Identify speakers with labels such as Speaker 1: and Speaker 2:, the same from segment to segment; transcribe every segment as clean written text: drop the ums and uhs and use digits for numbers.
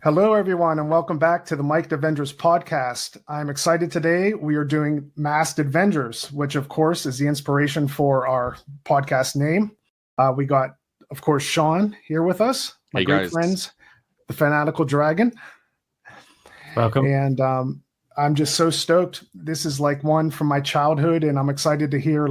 Speaker 1: Hello, everyone, and welcome back to the Mic'd Avengers Podcast. I'm excited today. We are doing Mic'd Avengers, which, of course, is the inspiration for our podcast name. We got, of course, Shaun here with us, my great friends, the Fanatical Dragon.
Speaker 2: Welcome.
Speaker 1: And I'm just so stoked. This is like one from my childhood, and I'm excited to hear,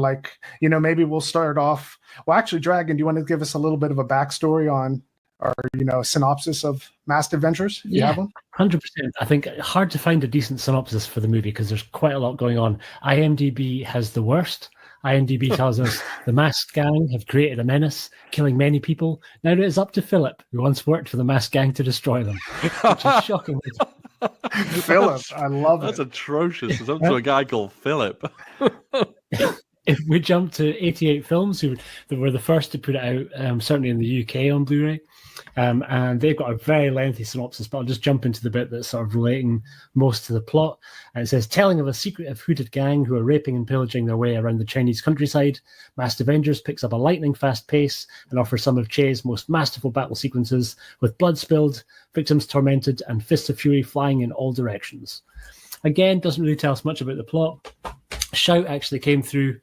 Speaker 1: maybe we'll start off. Well, actually, Dragon, do you want to give us a little bit of a backstory on or synopsis of Mic'd Avengers? You have one?
Speaker 2: 100%. I think hard to find a decent synopsis for the movie because there's quite a lot going on. IMDb has the worst. IMDb tells us the masked gang have created a menace, killing many people. Now it is up to Philip, who once worked for the masked gang, to destroy them, which is shocking.
Speaker 1: Philip, I love
Speaker 3: That's
Speaker 1: it.
Speaker 3: atrocious. It's up to a guy called Philip.
Speaker 2: If we jump to 88 Films, who were the first to put it out, certainly in the UK on Blu-ray, and they've got a very lengthy synopsis, but I'll just jump into the bit that's sort of relating most to the plot. And it says, telling of a secretive hooded gang who are raping and pillaging their way around the Chinese countryside, Mic'd Avengers picks up a lightning-fast pace and offers some of Che's most masterful battle sequences, with blood spilled, victims tormented, and fists of fury flying in all directions. Again, doesn't really tell us much about the plot. Shout actually came through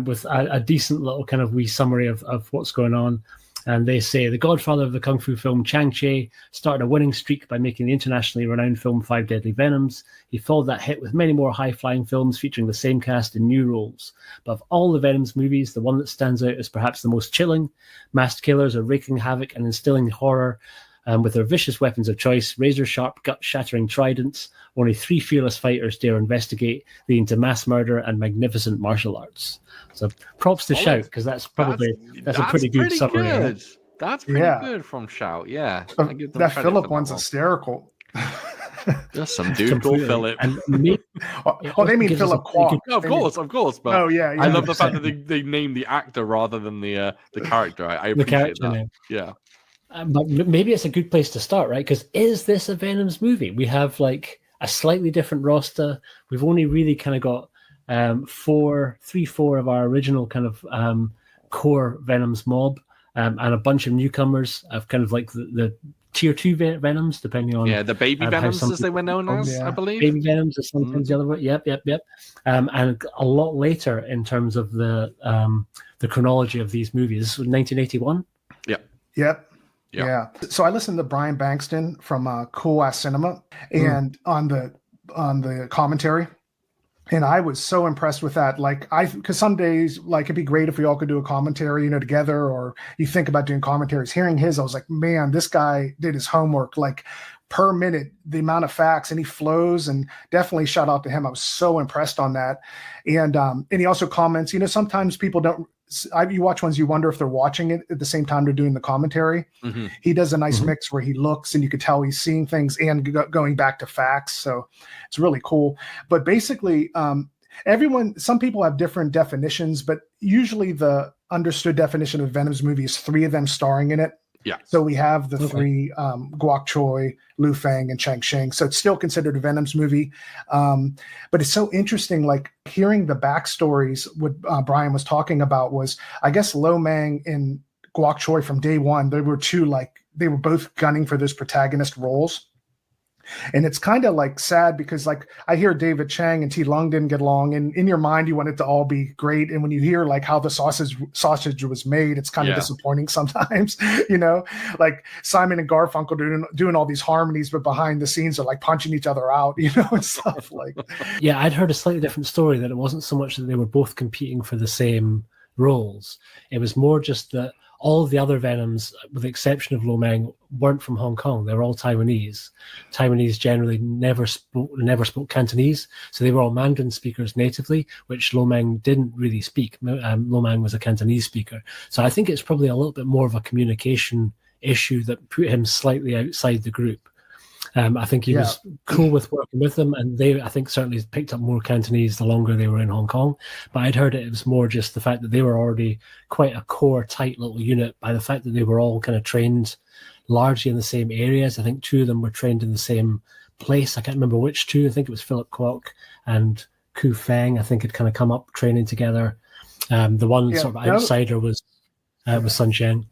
Speaker 2: with a decent little kind of wee summary of what's going on. And they say, the godfather of the kung fu film, Chang-Chi, started a winning streak by making the internationally renowned film Five Deadly Venoms. He followed that hit with many more high-flying films featuring the same cast in new roles. But of all the Venoms movies, the one that stands out is perhaps the most chilling. Masked killers are wreaking havoc and instilling horror with their vicious weapons of choice, razor-sharp, gut-shattering tridents. Only three fearless fighters dare investigate, leading to mass murder and magnificent martial arts. So props to Shout, because that's a pretty good summary.
Speaker 3: Good. That's pretty good from Shout, yeah.
Speaker 1: That Philip one's hysterical.
Speaker 3: Just some dude called Philip.
Speaker 1: They mean Philip Kwok.
Speaker 3: Of course. But I love the fact that they named the actor rather than the character. I appreciate that. Name. Yeah.
Speaker 2: But maybe it's a good place to start, right? Because is this a Venoms movie? We have like a slightly different roster. We've only really kind of got 4 of our original kind of core Venoms mob, and a bunch of newcomers of kind of like the tier 2 Venoms, depending on
Speaker 3: the baby Venoms as they were known as, I believe.
Speaker 2: Baby Venoms is sometimes the other way. Yep. And a lot later in terms of the chronology of these movies. This was 1981.
Speaker 1: Yep. Yeah. So I listened to Brian Bankston from Cool Ass Cinema and on the commentary, and I was so impressed with that. Because some days, it'd be great if we all could do a commentary, together, or you think about doing commentaries. Hearing his, I was like, man, this guy did his homework. Per minute, the amount of facts, and he flows, and definitely shout out to him. I was so impressed on that. And he also comments, sometimes people don't. You watch ones, you wonder if they're watching it at the same time they're doing the commentary. Mm-hmm. He does a nice mix where he looks and you could tell he's seeing things and going back to facts. So it's really cool. But basically, some people have different definitions, but usually the understood definition of Venom's movie is 3 of them starring in it.
Speaker 3: Yeah.
Speaker 1: So we have the 3, Guok Choi, Lu Feng, and Chang Sheng. So it's still considered a Venom's movie. But it's so interesting, hearing the backstories. What Brian was talking about was, I guess, Lo Mang and Guok Choi from day one, they were they were both gunning for those protagonist roles. And it's kind of sad because I hear David Chang and T Lung didn't get along, and in your mind you want it to all be great, and when you hear how the sausage was made, it's kind of disappointing sometimes. Simon and Garfunkel doing all these harmonies, but behind the scenes are punching each other out, and stuff
Speaker 2: Yeah, I'd heard a slightly different story, that it wasn't so much that they were both competing for the same roles. It was more just that all of the other Venoms, with the exception of Lo Mang, weren't from Hong Kong. They were all Taiwanese. Taiwanese generally never spoke Cantonese, so they were all Mandarin speakers natively, which Lo Mang didn't really speak. Lo Mang was a Cantonese speaker. So I think it's probably a little bit more of a communication issue that put him slightly outside the group. I think he was cool with working with them, and they, I think, certainly picked up more Cantonese the longer they were in Hong Kong. But I'd heard it was more just the fact that they were already quite a core, tight little unit by the fact that they were all kind of trained largely in the same areas. I think 2 of them were trained in the same place. I can't remember which 2. I think it was Philip Kwok and Ku Feng, I think, had kind of come up training together. The one sort of outsider was Sun Chen.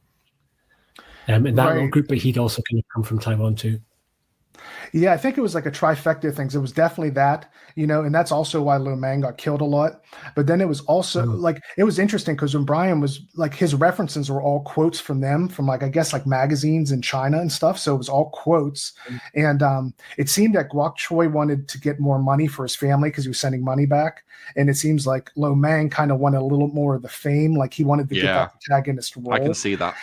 Speaker 2: In that little group, but he'd also kind of come from Taiwan too.
Speaker 1: Yeah, I think it was like a trifecta of things. It was definitely that, and that's also why Lo Mang got killed a lot. But then it was also like, it was interesting because when Brian was like, his references were all quotes from them, from like, I guess like magazines in China and stuff. So it was all quotes. And it seemed that Guok Choi wanted to get more money for his family because he was sending money back. And it seems like Lo Mang kind of wanted a little more of the fame. Like he wanted to get that protagonist role.
Speaker 3: I can see that.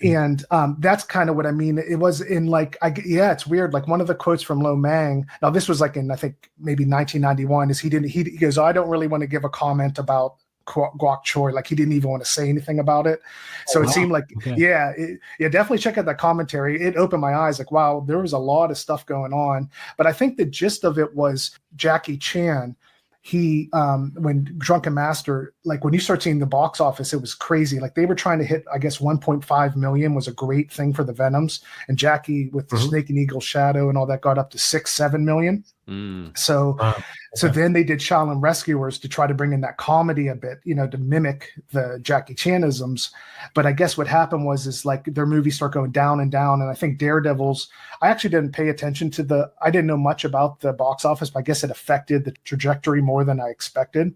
Speaker 1: And that's kind of what I mean. It was in like, it's weird. Like one of the quotes from Lo Mang, now this was like in, I think maybe 1991, is he goes, I don't really want to give a comment about Guok Choi. Like he didn't even want to say anything about it. So it seemed like, definitely check out that commentary. It opened my eyes like, wow, there was a lot of stuff going on. But I think the gist of it was Jackie Chan. He when Drunken Master, like when you start seeing the box office, it was crazy. Like they were trying to hit, I guess 1.5 million was a great thing for the Venoms, and Jackie with the Snake and Eagle Shadow and all that got up to 6-7 million. So then they did Shaolin Rescuers to try to bring in that comedy a bit, to mimic the Jackie Chanisms. But I guess what happened is like their movies start going down and down. And I think Daredevil's, I actually didn't pay attention to I didn't know much about the box office, but I guess it affected the trajectory more than I expected.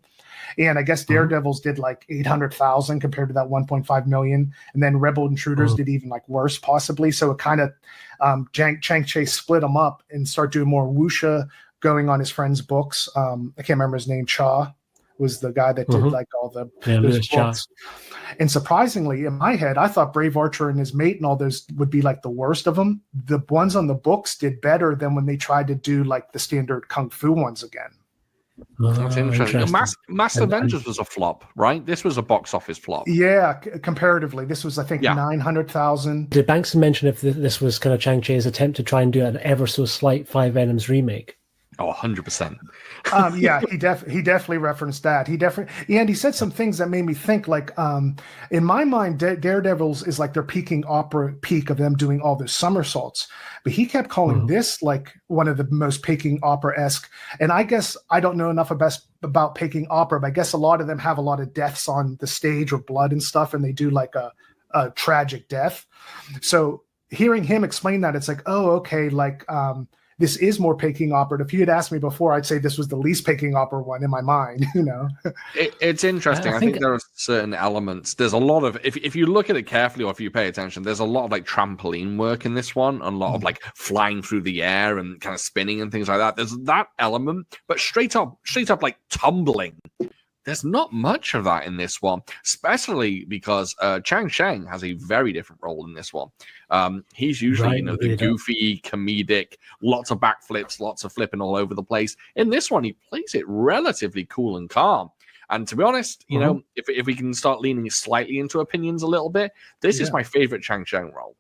Speaker 1: And I guess Daredevils did like 800,000 compared to that 1.5 million. And then Rebel Intruders did even like worse possibly. So it kind of, Chang Cheh split them up and start doing more wuxia, going on his friend's books. I can't remember his name. Cha was the guy that did like all those books. And surprisingly, in my head, I thought Brave Archer and his mate and all those would be like the worst of them. The ones on the books did better than when they tried to do like the standard Kung Fu ones again.
Speaker 3: That's interesting. Mic'd Avengers was a flop, right? This was a box office flop.
Speaker 1: Yeah, comparatively. This was, I think, 900,000.
Speaker 2: Did Banks mention if this was kind of Chang Cheh's attempt to try and do an ever so slight Five Venoms remake?
Speaker 3: Oh, 100%.
Speaker 1: He definitely referenced that. And he said some things that made me think, like, in my mind, Daredevils is like their peak of them doing all those somersaults. But he kept calling this like one of the most Peking opera-esque. And I guess I don't know enough about Peking opera, but I guess a lot of them have a lot of deaths on the stage or blood and stuff, and they do like a tragic death. So hearing him explain that, it's like, oh, okay, like this is more Peking opera. If you had asked me before, I'd say this was the least Peking opera one in my mind,
Speaker 3: It's interesting. I think there are certain elements. There's a lot of, if you look at it carefully or if you pay attention, there's a lot of like trampoline work in this one, a lot of like flying through the air and kind of spinning and things like that. There's that element, but straight up like tumbling. There's not much of that in this one, especially because Chang Cheng has a very different role in this one. He's usually, the goofy, comedic, lots of backflips, lots of flipping all over the place. In this one, he plays it relatively cool and calm. And to be honest, if we can start leaning slightly into opinions a little bit, this is my favorite Chang Cheng role.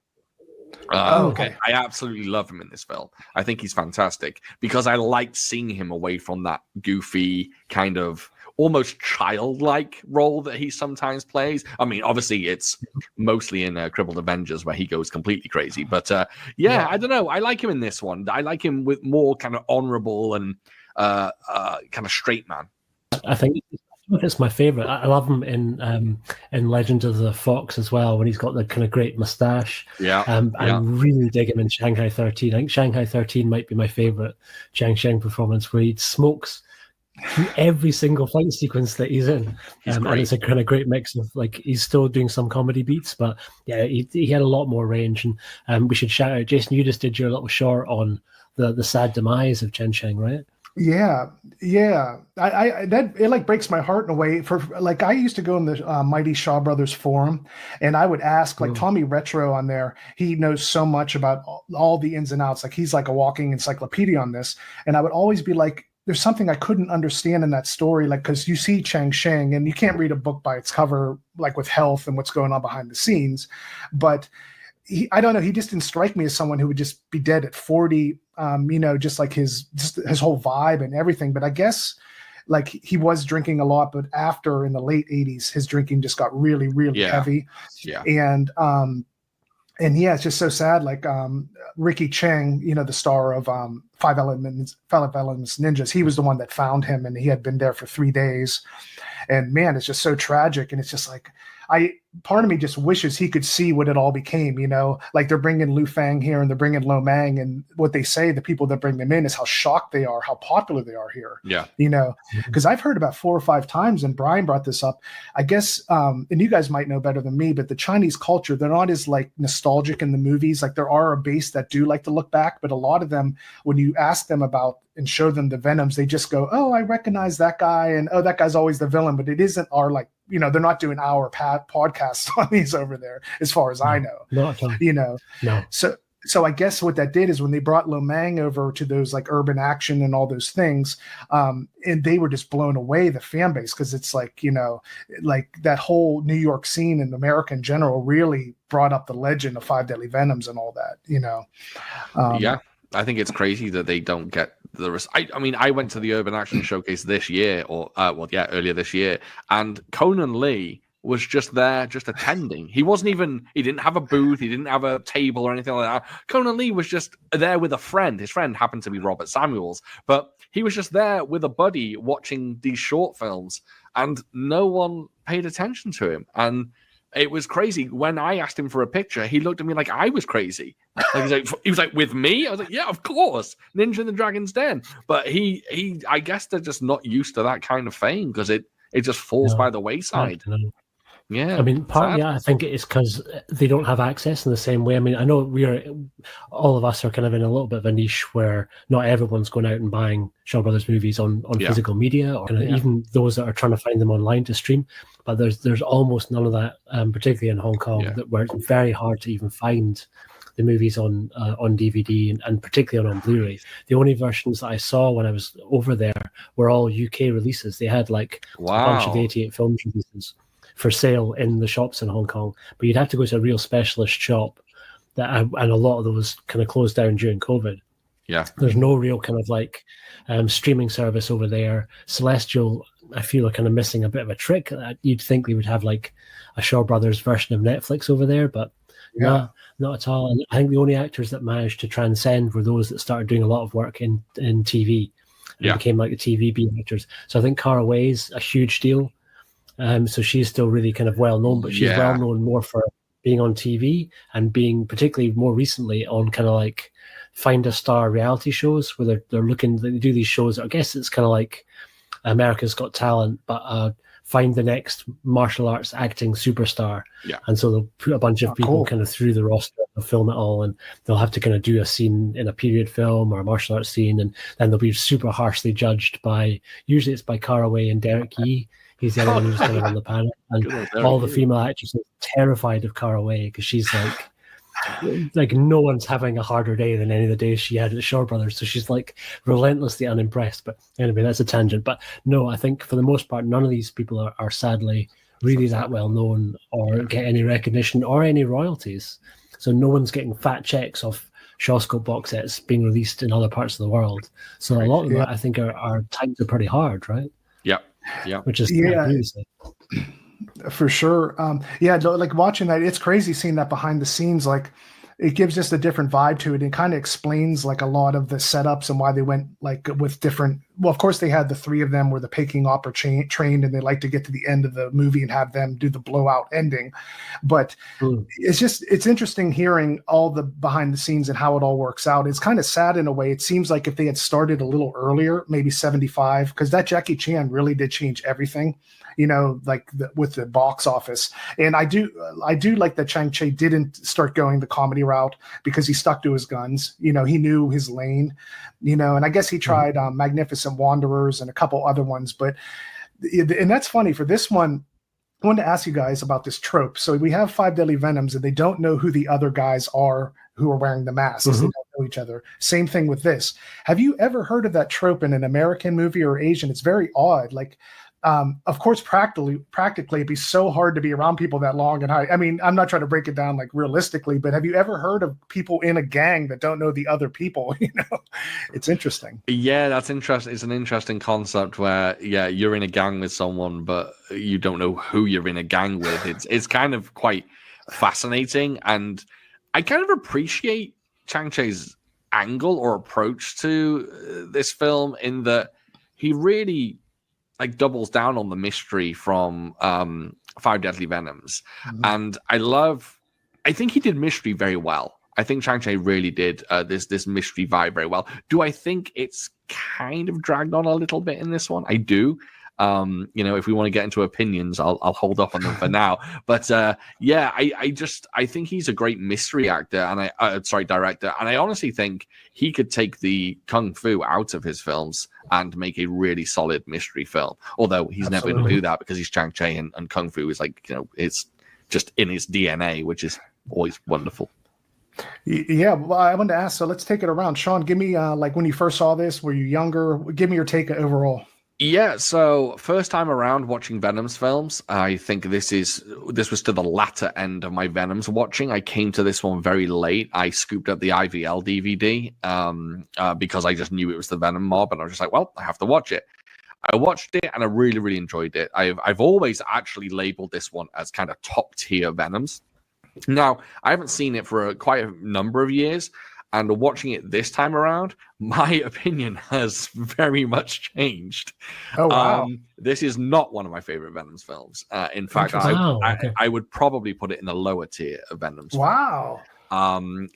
Speaker 3: I absolutely love him in this film. I think he's fantastic because I liked seeing him away from that goofy kind of almost childlike role that he sometimes plays. I mean, obviously it's mostly in Crippled Avengers where he goes completely crazy. But I don't know. I like him in this one. I like him with more kind of honorable and kind of straight man.
Speaker 2: I think it's my favorite. I love him in Legend of the Fox as well, when he's got the kind of great mustache. I really dig him in Shanghai 13. I think Shanghai 13 might be my favorite Chang Cheng performance, where he smokes every single fight sequence that he's in. And it's a kind of great mix of, like, he's still doing some comedy beats, but he had a lot more range. And we should shout out, Jason, you just did your little short on the sad demise of Chang Cheng, right?
Speaker 1: Yeah. It like breaks my heart in a way. For like, I used to go in the Mighty Shaw Brothers forum, and I would ask, like, Tommy Retro on there. He knows so much about all the ins and outs. Like, he's like a walking encyclopedia on this. And I would always be like, there's something I couldn't understand in that story, like, because you see Chang Cheng and you can't read a book by its cover, like with health and what's going on behind the scenes. But I don't know, he just didn't strike me as someone who would just be dead at 40, just like his whole vibe and everything. But I guess, like, he was drinking a lot, but after, in the late 80s, his drinking just got really, really heavy. Yeah. And it's just so sad. Like, Ricky Cheng, the star of Five Elements Ninjas, he was the one that found him, and he had been there for 3 days. And man, it's just so tragic. And it's just like, part of me just wishes he could see what it all became, like they're bringing Lu Fang here and they're bringing Lo Mang, and what they say, the people that bring them in, is how shocked they are, how popular they are here.
Speaker 3: Yeah.
Speaker 1: Because I've heard about 4 or 5 times, and Brian brought this up, I guess, and you guys might know better than me, but the Chinese culture, they're not as like nostalgic in the movies. Like there are a base that do like to look back, but a lot of them, when you ask them about and show them the Venoms, they just go, oh, I recognize that guy, and oh, that guy's always the villain, but it isn't our like, they're not doing our podcasts on these over there, as far as I know.
Speaker 2: Not at all. No.
Speaker 1: So I guess what that did is when they brought Lo Mang over to those like urban action and all those things, and they were just blown away, the fan base, because it's like, like that whole New York scene and America in general really brought up the legend of Five Deadly Venoms and all that,
Speaker 3: Yeah, I think it's crazy that they don't get the I went to the Urban Action Showcase this year, earlier this year, and Conan Lee was just there, just attending. He didn't have a booth, he didn't have a table or anything like that. Conan Lee was just there with a friend. His friend happened to be Robert Samuels, but he was just there with a buddy watching these short films, and no one paid attention to him. And it was crazy. When I asked him for a picture, he looked at me like I was crazy. He was like, with me? I was like, yeah, of course. Ninja in the Dragon's Den. But I guess they're just not used to that kind of fame, because it just falls by the wayside. Yeah,
Speaker 2: I mean, partly I think it's because they don't have access in the same way. I mean, I know all of us are kind of in a little bit of a niche where not everyone's going out and buying Shaw Brothers movies on physical media, or even those that are trying to find them online to stream. But there's almost none of that, particularly in Hong Kong, where it's very hard to even find the movies on DVD and particularly on Blu-ray. The only versions that I saw when I was over there were all UK releases. They had like a bunch of 88 films releases for sale in the shops in Hong Kong, but you'd have to go to a real specialist shop and a lot of those kind of closed down during COVID.
Speaker 3: Yeah,
Speaker 2: there's no real kind of like streaming service over there. Celestial, I feel, are kind of missing a bit of a trick. You'd think they would have like a Shaw Brothers version of Netflix over there, but not at all. And I think the only actors that managed to transcend were those that started doing a lot of work in TV and became like the TV B actors. So I think Cara Way's a huge deal. So she's still really kind of well known, but she's well known more for being on TV and being particularly more recently on kind of like Find a Star reality shows where they're looking, they do these shows. I guess it's kind of like America's Got Talent, but find the next martial arts acting superstar. Yeah. And so they'll put a bunch of people kind of through the roster and film it all, and they'll have to kind of do a scene in a period film or a martial arts scene, and then they'll be super harshly judged by, usually it's by Cara Way and Derek Yee. He's the other one who's kind of on the panel. And all the female actresses are terrified of Cara Way because she's like no one's having a harder day than any of the days she had at the Shaw Brothers. So she's like relentlessly unimpressed. But anyway, that's a tangent. But no, I think for the most part, none of these people are sadly really that well known or get any recognition or any royalties. So no one's getting fat checks off Shawscope box sets being released in other parts of the world. So a lot of that, I think, are times are pretty hard, right?
Speaker 3: Yeah,
Speaker 2: which is
Speaker 1: for sure. Like watching that, it's crazy seeing that behind the scenes. Like it gives just a different vibe to it. It kind of explains like a lot of the setups and why they went like with different. Well, of course they had the three of them where the Peking opera trained, and they like to get to the end of the movie and have them do the blowout ending. But it's interesting hearing all the behind the scenes and how it all works out. It's kind of sad in a way. It seems like if they had started a little earlier, maybe 75, because that Jackie Chan really did change everything. Like with the box office. And I do like that Chang-Chi didn't start going the comedy route because he stuck to his guns. He knew his lane, and I guess he tried Magnificent Wanderers and a couple other ones. And that's funny for this one. I wanted to ask you guys about this trope. So we have Five Deadly Venoms and they don't know who the other guys are who are wearing the masks. They don't know each other. Same thing with this. Have you ever heard of that trope in an American movie or Asian? It's very odd. Like, of course, practically, it'd be so hard to be around people that long and high. I mean, I'm not trying to break it down like realistically, but have you ever heard of people in a gang that don't know the other people? It's interesting.
Speaker 3: Yeah, that's interesting. It's an interesting concept where, you're in a gang with someone, but you don't know who you're in a gang with. It's kind of quite fascinating, and I kind of appreciate Chang-Chi's angle or approach to this film in that he really doubles down on the mystery from Five Deadly Venoms. And I think he did mystery very well. I think Chang-Chi really did this mystery vibe very well. Do I think it's kind of dragged on a little bit in this one? I do. If we want to get into opinions, I'll hold up on them for now. But I think he's a great mystery actor and director. And I honestly think he could take the kung fu out of his films and make a really solid mystery film. Although he's never going to do that because he's Chang-Chi and kung fu is it's just in his DNA, which is always wonderful.
Speaker 1: Yeah, well, I wanted to ask, so let's take it around. Shaun, give me when you first saw this, were you younger? Give me your take overall.
Speaker 3: Yeah, so first time around watching Venom's films, I think this was to the latter end of my Venom's watching. I came to this one very late. I scooped up the IVL DVD because I just knew it was the Venom Mob, and I was just like, well, I have to watch it. I watched it and I really, really enjoyed it. I've always actually labeled this one as kind of top tier Venoms. Now, I haven't seen it for quite a number of years. And watching it this time around, my opinion has very much changed.
Speaker 1: Oh, wow.
Speaker 3: This is not one of my favorite Venom's films. In fact, I would probably put it in the lower tier of Venom's.
Speaker 1: Wow.
Speaker 3: I'm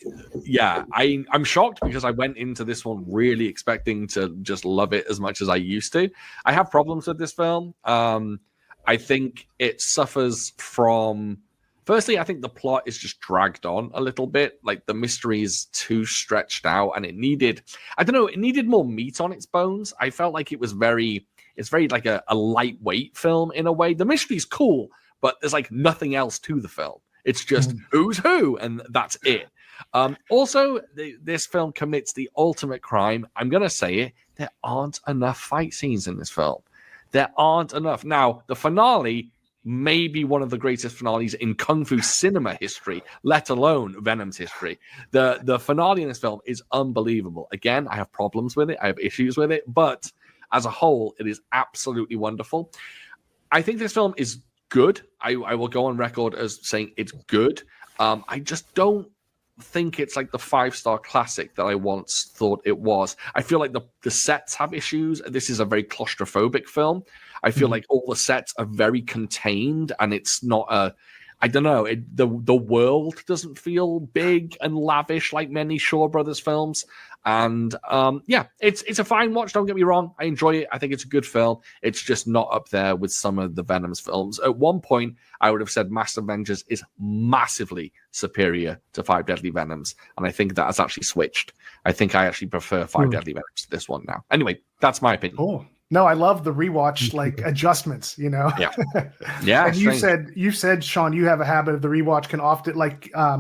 Speaker 3: shocked because I went into this one really expecting to just love it as much as I used to. I have problems with this film. I think it suffers from... Firstly, I think the plot is just dragged on a little bit. Like the mystery is too stretched out, and it needed more meat on its bones. I felt like it's very like a lightweight film in a way. The mystery's cool, but there's like nothing else to the film. It's just who's who, and that's it. Also, this film commits the ultimate crime. I'm gonna say it. There aren't enough fight scenes in this film. There aren't enough. Now, the finale may be one of the greatest finales in Kung Fu cinema history, let alone Venom's history. The finale in this film is unbelievable. Again, I have problems with it. I have issues with it. But as a whole, it is absolutely wonderful. I think this film is good. I will go on record as saying it's good. I just don't think it's like the 5-star classic that I once thought it was. I feel like the sets have issues. This is a very claustrophobic film. I feel like all the sets are very contained, and it's not I don't know. The world doesn't feel big and lavish like many Shaw Brothers films. And it's a fine watch. Don't get me wrong. I enjoy it. I think it's a good film. It's just not up there with some of the Venom's films. At one point, I would have said Mic'd Avengers is massively superior to Five Deadly Venoms. And I think that has actually switched. I think I actually prefer Five Deadly Venoms to this one now. Anyway, that's my opinion.
Speaker 1: Cool. No, I love the rewatch adjustments, Yeah.
Speaker 3: Yeah.
Speaker 1: And you said, Shaun, you have a habit of the rewatch can often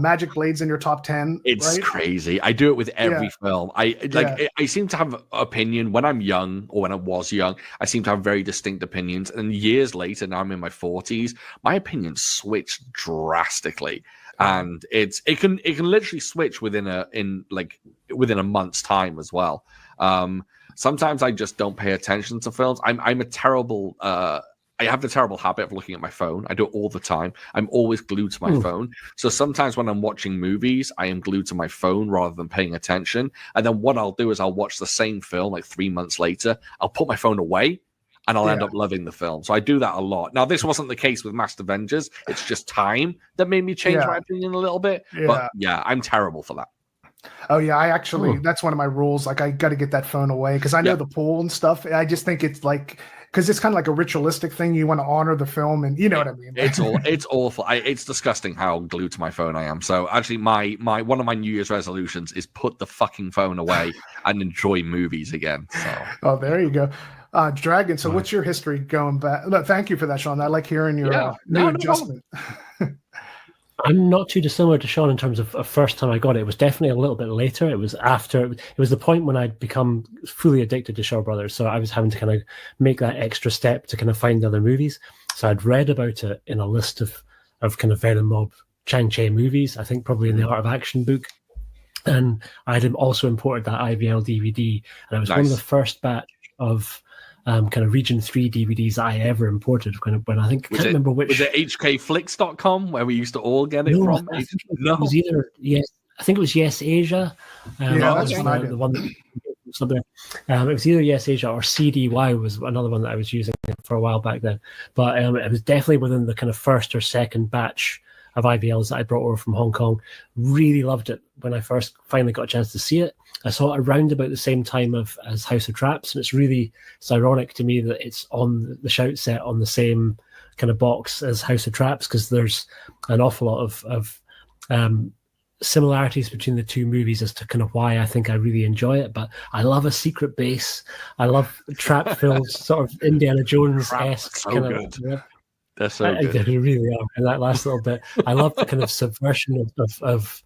Speaker 1: Magic Blade's in your top 10.
Speaker 3: It's
Speaker 1: right?
Speaker 3: crazy. I do it with every film. I seem to have opinion when I'm young, or when I was young. I seem to have very distinct opinions. And years later, now I'm in my 40s, my opinions switch drastically. And it can literally switch within a month's time as well. Sometimes I just don't pay attention to films. I'm a terrible. I have the terrible habit of looking at my phone. I do it all the time. I'm always glued to my phone. So sometimes when I'm watching movies, I am glued to my phone rather than paying attention. And then what I'll do is I'll watch the same film like 3 months later. I'll put my phone away, and I'll end up loving the film. So I do that a lot. Now, this wasn't the case with Mic'd Avengers. It's just time that made me change my opinion a little bit. Yeah. But yeah, I'm terrible for that.
Speaker 1: Oh yeah, I actually that's one of my rules. Like I got to get that phone away because I know the pool and stuff. I just think it's like because it's kind of like a ritualistic thing. You want to honor the film, and you know what I mean.
Speaker 3: It's awful. It's disgusting how glued to my phone I am. So actually, my one of my New Year's resolutions is put the fucking phone away and enjoy movies again. So
Speaker 1: there you go. Dragon. So what's your history going back? Look, thank you for that, Shaun. I like hearing your new adjustment.
Speaker 2: I'm not too dissimilar to Shaun in terms of first time I got it. It was definitely a little bit later. It was after. It was the point when I'd become fully addicted to Shaw Brothers. So I was having to kind of make that extra step to kind of find other movies. So I'd read about it in a list of kind of Venom Mob Chang-Chi movies. I think probably in the Art of Action book. And I had also imported that IVL DVD. And I was one of the first batch of kind of Region 3 DVDs I ever imported. Kind of when I think I can't remember which.
Speaker 3: Was it hkflix.com where we used to all get it from?
Speaker 2: It was either I think it was Yes Asia.
Speaker 1: That's
Speaker 2: the one that something. It was either Yes Asia or CDY was another one that I was using for a while back then. But it was definitely within the kind of first or second batch of IVLs that I brought over from Hong Kong. Really loved it when I first finally got a chance to see it. I saw it around about the same time as House of Traps, and it's ironic to me that it's on the Shout set on the same kind of box as House of Traps, because there's an awful lot of similarities between the two movies as to kind of why I think I really enjoy it. But I love a secret base. I love trap-filled sort of Indiana Jones-esque
Speaker 3: so
Speaker 2: kind
Speaker 3: good.
Speaker 2: of.
Speaker 3: They're so good.
Speaker 2: They really are. And that last little bit, I love the kind of subversion of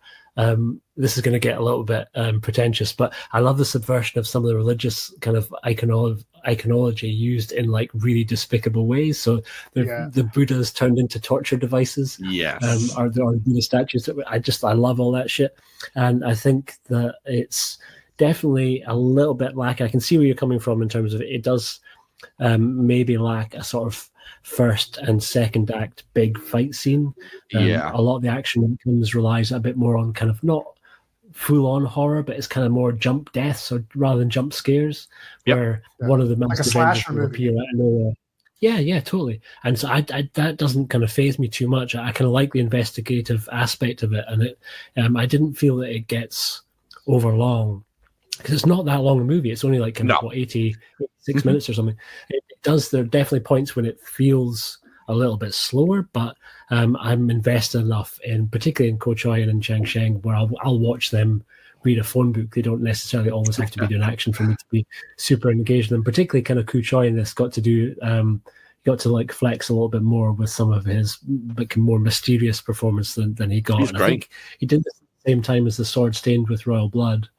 Speaker 2: this is going to get a little bit pretentious, but I love the subversion of some of the religious kind of iconology used in like really despicable ways. So the Buddhas turned into torture devices.
Speaker 3: Yes.
Speaker 2: Or Buddha statues. I love all that shit. And I think that it's definitely a little bit lack. I can see where you're coming from in terms of it does maybe lack a sort of first and second act big fight scene. A lot of the action relies a bit more on kind of not full-on horror, but it's kind of more jump deaths rather than jump scares, where one of the
Speaker 1: like a slasher movie
Speaker 2: appear out of nowhere. Yeah, totally. And so I that doesn't kind of faze me too much. I kind of like the investigative aspect of it, and it I didn't feel that it gets over long, because it's not that long a movie. It's only like 86 minutes or something. There are definitely points when it feels a little bit slower, but I'm invested enough in, particularly in Ko Choi and in Chang Sheng, where I'll watch them read a phone book. They don't necessarily always have to be doing action for me to be super engaged in them. Particularly kind of Ko Choi in this got to like flex a little bit more with some of his like more mysterious performance than he got.
Speaker 3: He's
Speaker 2: and
Speaker 3: great.
Speaker 2: I think he did this at the same time as The Sword Stained with Royal Blood.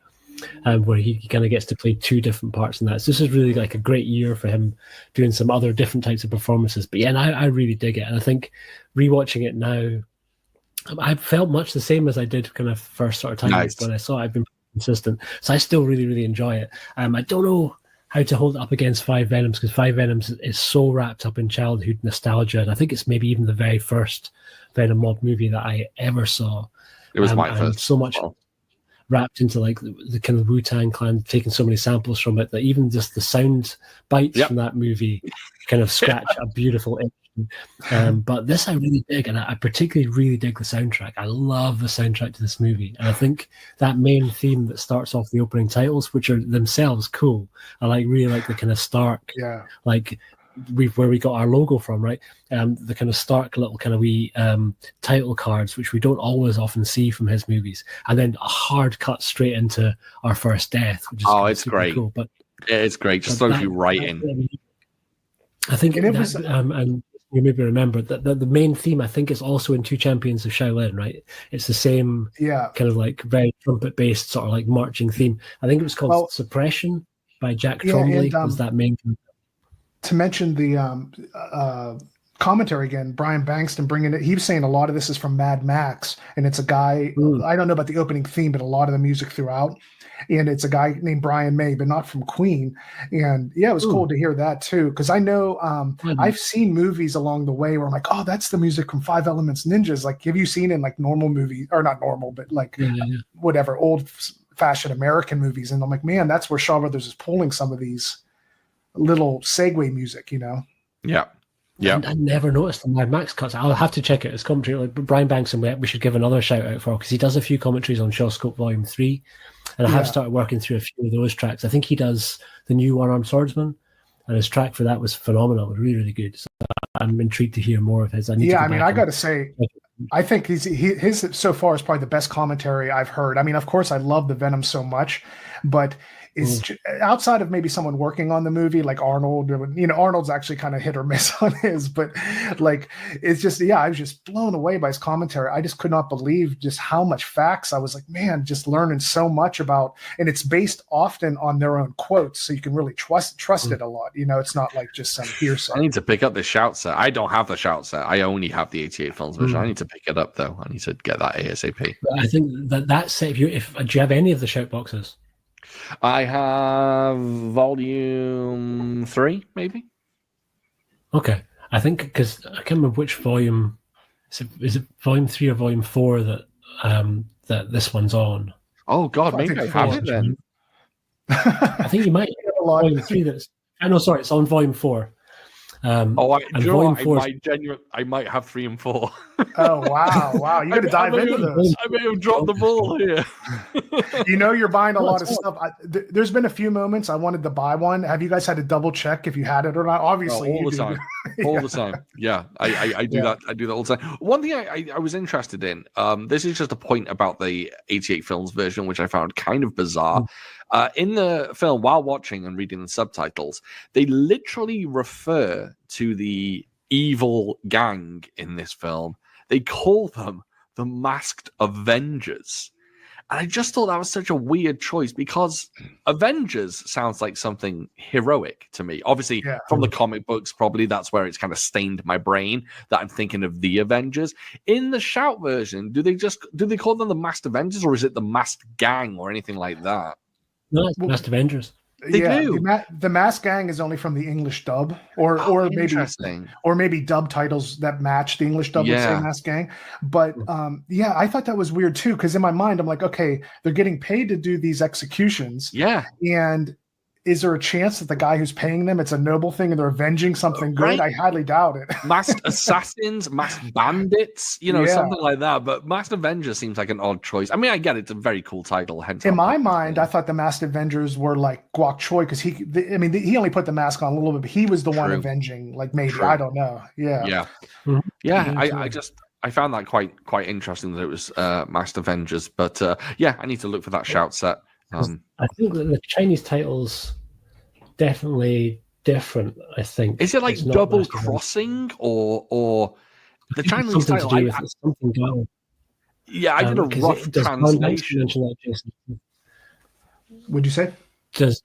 Speaker 2: Where he kind of gets to play two different parts in that. So this is really like a great year for him doing some other different types of performances. But yeah, and I really dig it. And I think rewatching it now, I felt much the same as I did kind of first sort of time when I saw it. I've been consistent. So I still really, really enjoy it. I don't know how to hold it up against Five Venoms, because Five Venoms is so wrapped up in childhood nostalgia. And I think it's maybe even the very first Venom Mob movie that I ever saw.
Speaker 3: It was my first.
Speaker 2: So much wrapped into like the kind of Wu-Tang Clan, taking so many samples from it that even just the sound bites from that movie kind of scratch a beautiful itch. But this I really dig, and I particularly really dig the soundtrack. I love the soundtrack to this movie, and I think that main theme that starts off the opening titles, which are themselves cool. I really like the kind of stark, like where we got our logo from, right? The kind of stark little kind of wee title cards, which we don't always often see from his movies, and then a hard cut straight into our first death, which is
Speaker 3: it's great.
Speaker 2: Cool. But
Speaker 3: it's great. Just throws you right in.
Speaker 2: I think and you maybe remember that the main theme, I think, is also in Two Champions of Shaolin, right? It's the same kind of like very trumpet based sort of like marching theme. I think it was called Suppression by Jack Trombley, was that main theme.
Speaker 1: To mention the commentary again, Brian Bankston bringing it. He was saying a lot of this is from Mad Max, and it's a guy. I don't know about the opening theme, but a lot of the music throughout, and it's a guy named Brian May, but not from Queen. And it was cool to hear that too, because I know I've seen movies along the way where I'm like, oh, that's the music from Five Elements Ninjas. Like, have you seen in like normal movies, or not normal, but like whatever old fashioned American movies? And I'm like, man, that's where Shaw Brothers is pulling some of these little segue music,
Speaker 3: Yeah.
Speaker 2: I never noticed the Mad Max cuts. I'll have to check it. His commentary, like Brian Bankson, we should give another shout out for, because he does a few commentaries on Shaw Scope Volume 3, and I have started working through a few of those tracks. I think he does the new One-Armed Swordsman, and his track for that was phenomenal. It was really, really good. So I'm intrigued to hear more of his. I got to say, I think his so far is probably the best commentary I've heard. I mean, of course, I love the Venom so much, but is outside of maybe someone working on the movie like Arnold, Arnold's actually kind of hit or miss on his, but like, it's just, I was just blown away by his commentary. I just could not believe just how much facts. I was like, man, just learning so much about, and it's based often on their own quotes. So you can really trust it a lot. It's not like just some hearsay.
Speaker 3: I need to pick up the Shout set. I don't have the Shout set. I only have the 88 films version. I need to pick it up though. I need to get that ASAP.
Speaker 2: I think that set, do you have any of the Shout boxes?
Speaker 3: I have volume 3, maybe.
Speaker 2: Okay, I think, because I can't remember which volume. Is it volume 3 or volume 4 that this one's on?
Speaker 3: Oh God, maybe I have it then.
Speaker 2: I think you might have volume 3 that's... no, sorry, it's on volume 4.
Speaker 3: I might have 3 and 4.
Speaker 1: Oh wow! You got to dive into those.
Speaker 3: I may have dropped the ball here.
Speaker 1: You're buying a lot of stuff. There's been a few moments I wanted to buy one. Have you guys had to double check if you had it or not? Obviously,
Speaker 3: all the time. All the time. Yeah, I do that. I do that all the time. One thing I was interested in. This is just a point about the 88 Films version, which I found kind of bizarre. In the film, while watching and reading the subtitles, they literally refer to the evil gang in this film. They call them the Mic'd Avengers. And I just thought that was such a weird choice because Avengers sounds like something heroic to me. Obviously, from the comic books, probably that's where it's kind of stained my brain that I'm thinking of the Avengers. In the Shout version, do they call them the Mic'd Avengers, or is it the Masked Gang or anything like that?
Speaker 2: No, it's Mic'd Avengers.
Speaker 3: They do.
Speaker 1: The Masked Gang is only from the English dub, or maybe dub titles that match the English dub would say Masked Gang. But I thought that was weird too, because in my mind I'm like, okay, they're getting paid to do these executions. Yeah, and is there a chance that the guy who's paying them, it's a noble thing and they're avenging something good? Right. I highly doubt it.
Speaker 3: Masked assassins, masked bandits, something like that. But Masked Avengers seems like an odd choice. I mean, I get it. It's a very cool title. Hence
Speaker 1: in my mind, I thought the Masked Avengers were like Guok Choi because he only put the mask on a little bit, but he was the one avenging. Like maybe I don't know. Yeah. I found that quite interesting that it was Masked Avengers. But I need to look for that Shout set.
Speaker 2: I think that the Chinese title's definitely different. I think
Speaker 3: is it like double crossing or the Chinese title?
Speaker 2: Something going.
Speaker 3: Yeah, I did a rough translation.
Speaker 1: Would you say?
Speaker 2: Does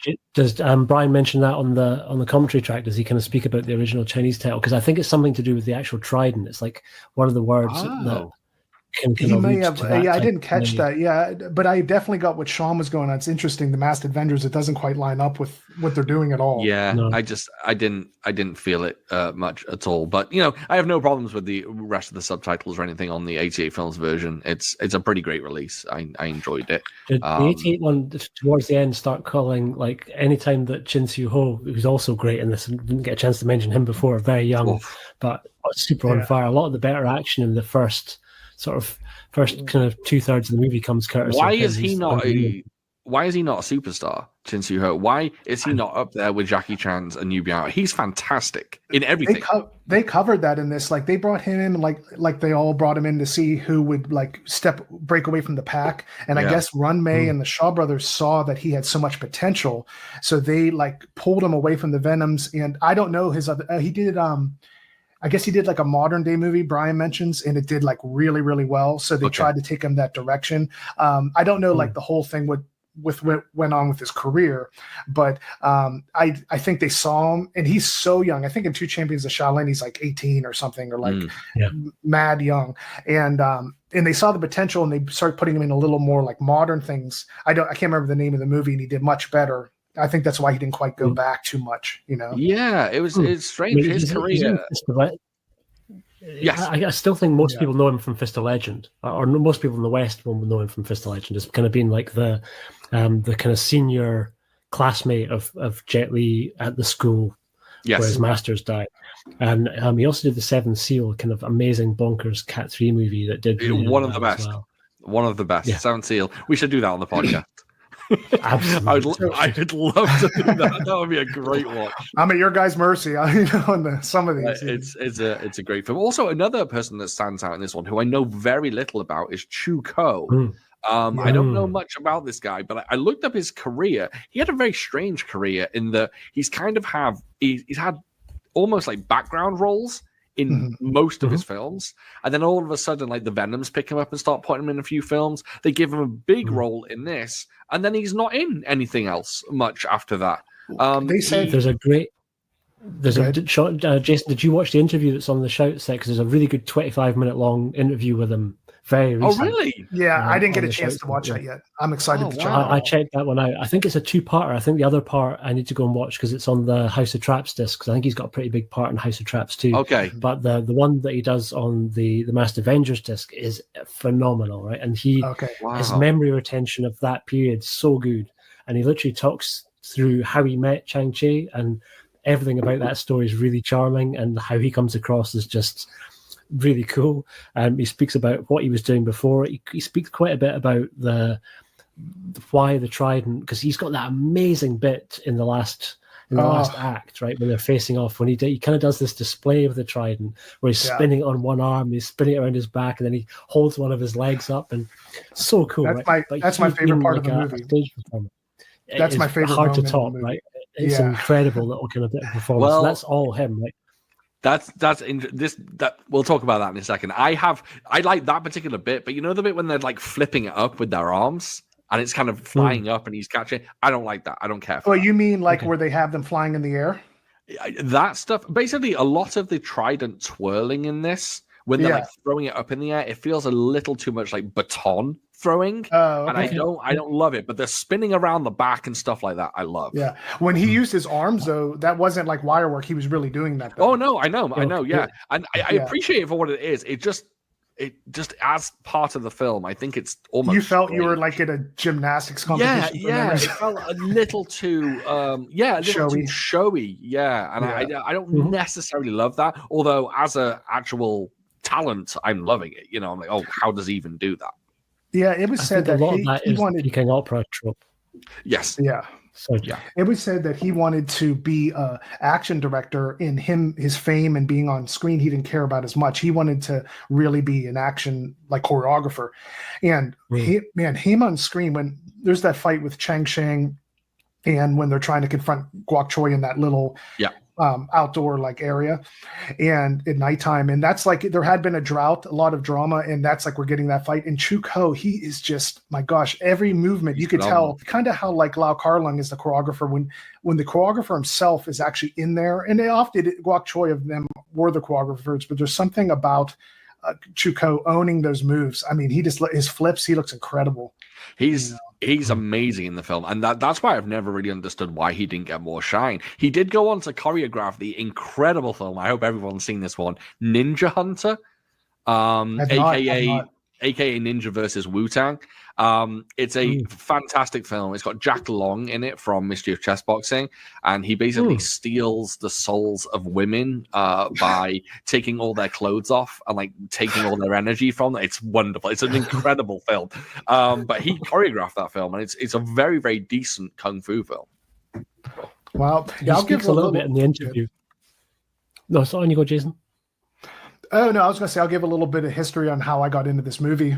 Speaker 2: Brian mention that on the commentary track? Does he kind of speak about the original Chinese title? Because I think it's something to do with the actual trident. It's like one of the words that.
Speaker 1: He may have. I didn't catch that. Yeah, but I definitely got what Shaun was going on. It's interesting. The Masked Avengers. It doesn't quite line up with what they're doing at all.
Speaker 3: Yeah, no. I didn't feel it much at all. But I have no problems with the rest of the subtitles or anything on the 88 Films version. It's a pretty great release. I enjoyed it.
Speaker 2: Did the 88 one towards the end start calling like anytime that Chin Siu Ho, who's also great in this, and didn't get a chance to mention him before, very young, but super on fire. A lot of the better action in the first kind of 2/3 of the movie comes courtesy.
Speaker 3: Why is he not a superstar, Chin Siu Ho? Why is he not up there with Jackie Chan's and Yu Biao? He's fantastic in everything.
Speaker 1: They covered that in this. Like they brought him in, like they all brought him in to see who would like break away from the pack. And I guess Run Mei and the Shaw brothers saw that he had so much potential, so they like pulled him away from the Venoms. And I don't know his other. He did I guess he did like a modern day movie Brian mentions, and it did like really, really well. So they tried to take him that direction. I don't know like the whole thing with what went on with his career, but I think they saw him, and he's so young. I think in 2 Champions of Shaolin, he's like 18 or something, or like mad young. And they saw the potential, and they started putting him in a little more like modern things. I can't remember the name of the movie, and he did much better. I think that's why he didn't quite go back too much,
Speaker 3: Yeah, it's strange. His career.
Speaker 2: Yes, I still think most people know him from Fist of Legend, or most people in the West will know him from Fist of Legend. It's kind of been like the kind of senior classmate of Jet Li at the school where his masters died. And he also did the Seventh Seal, kind of amazing bonkers Cat 3 movie that did really
Speaker 3: one of the best. Well. One of the best. Yeah. Seventh Seal. We should do that on the podcast.
Speaker 2: Absolutely.
Speaker 3: I would love to do that. That would be a great watch.
Speaker 1: I'm at your guys' mercy. On some of these.
Speaker 3: It's a great film. Also, another person that stands out in this one, who I know very little about, is Chu Ko. I don't know much about this guy, but I looked up his career. He had a very strange career in that he's kind of he's had almost like background roles in most of his films, and then all of a sudden, like the Venoms pick him up and start putting him in a few films. They give him a big role in this, and then he's not in anything else much after that.
Speaker 2: They say Jason, did you watch the interview that's on the Shout set? Because there's a really good 25-minute long interview with him. Very recent.
Speaker 3: Oh, really?
Speaker 1: Yeah, I didn't get a chance to watch that yet. I'm excited to check it out.
Speaker 2: I checked that one out. I think it's a 2-parter. I think the other part I need to go and watch because it's on the House of Traps disc, because I think he's got a pretty big part in House of Traps too.
Speaker 3: Okay.
Speaker 2: But the one that he does on the Mic'd Avengers disc is phenomenal, right? And his memory retention of that period is so good. and he literally talks through how he met Shang-Chi, and everything about that story is really charming, and how he comes across is just really cool. He speaks about what he was doing before. He speaks quite a bit about why the trident, because he's got that amazing bit in the last act, right, when they're facing off, when he kind of does this display of the trident where he's spinning it on one arm, he's spinning it around his back, and then he holds one of his legs up, and so cool.
Speaker 1: That's my favorite part of the movie. That's my favorite.
Speaker 2: Hard to top, right? It's an incredible little kind of bit of performance. Well, that's all him, right?
Speaker 3: That we'll talk about that in a second. I like that particular bit, but you know the bit when they're like flipping it up with their arms and it's kind of flying up and he's catching. I don't like that. I don't care. For that.
Speaker 1: You mean like where they have them flying in the air?
Speaker 3: That stuff. Basically, a lot of the trident twirling in this, when they're like throwing it up in the air, it feels a little too much like baton throwing, and I don't love it. But they're spinning around the back and stuff like that. I love.
Speaker 1: Yeah, when he used his arms though, that wasn't like wire work. He was really doing that. Though.
Speaker 3: Oh no, I know. Yeah, and I appreciate it for what it is. It just as part of the film, I think it's almost.
Speaker 1: You felt you were like in a gymnastics competition.
Speaker 3: Yeah. It felt a little too, showy. Yeah, and I don't necessarily love that. Although as a actual talent, I'm loving it. You know, I'm like, oh, how does he even do that?
Speaker 1: Yeah, it was said that he wanted
Speaker 2: King opera trope.
Speaker 3: Yes.
Speaker 1: Yeah.
Speaker 2: So
Speaker 1: it was said that he wanted to be an action director. In his fame and being on screen, he didn't care about as much. He wanted to really be an action like choreographer. And him on screen, when there's that fight with Chang Shang, and when they're trying to confront Guok Choi in that little outdoor like area, and at nighttime, and that's like there had been a lot of drama, and that's like we're getting that fight. And Chu Ko, he is just, my gosh, every movement you could tell, kind of how like Lau Kar-leung is the choreographer when the choreographer himself is actually in there, and they often Guok Choi of them were the choreographers, but there's something about Chu Ko owning those moves. I mean, his flips, he looks incredible.
Speaker 3: He's amazing in the film, and that's why I've never really understood why he didn't get more shine. He did go on to choreograph the incredible film. I hope everyone's seen this one, Ninja Hunter, aka Ninja versus Wu-Tang. It's a fantastic film. It's got Jack Long in it from Mystery of Chess Boxing, and he basically steals the souls of women by taking all their clothes off and like taking all their energy from them. It's wonderful. It's an incredible film. But he choreographed that film, and it's a very, very decent kung fu film.
Speaker 1: Wow.
Speaker 2: Yeah, I'll give a little bit in the interview. No, so on you go, Jason.
Speaker 1: Oh no, I was going to say I'll give a little bit of history on how I got into this movie.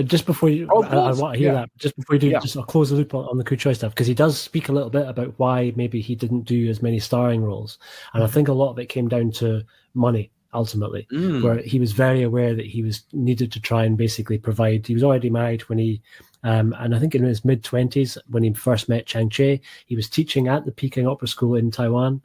Speaker 2: Just before you, I want to hear that. Just before you do, I'll close the loop on the Ku Choi stuff, because he does speak a little bit about why maybe he didn't do as many starring roles, and I think a lot of it came down to money ultimately, where he was very aware that he was needed to try and basically provide. He was already married when he, and I think in his mid-20s when he first met Chang-Chi, he was teaching at the Peking Opera School in Taiwan.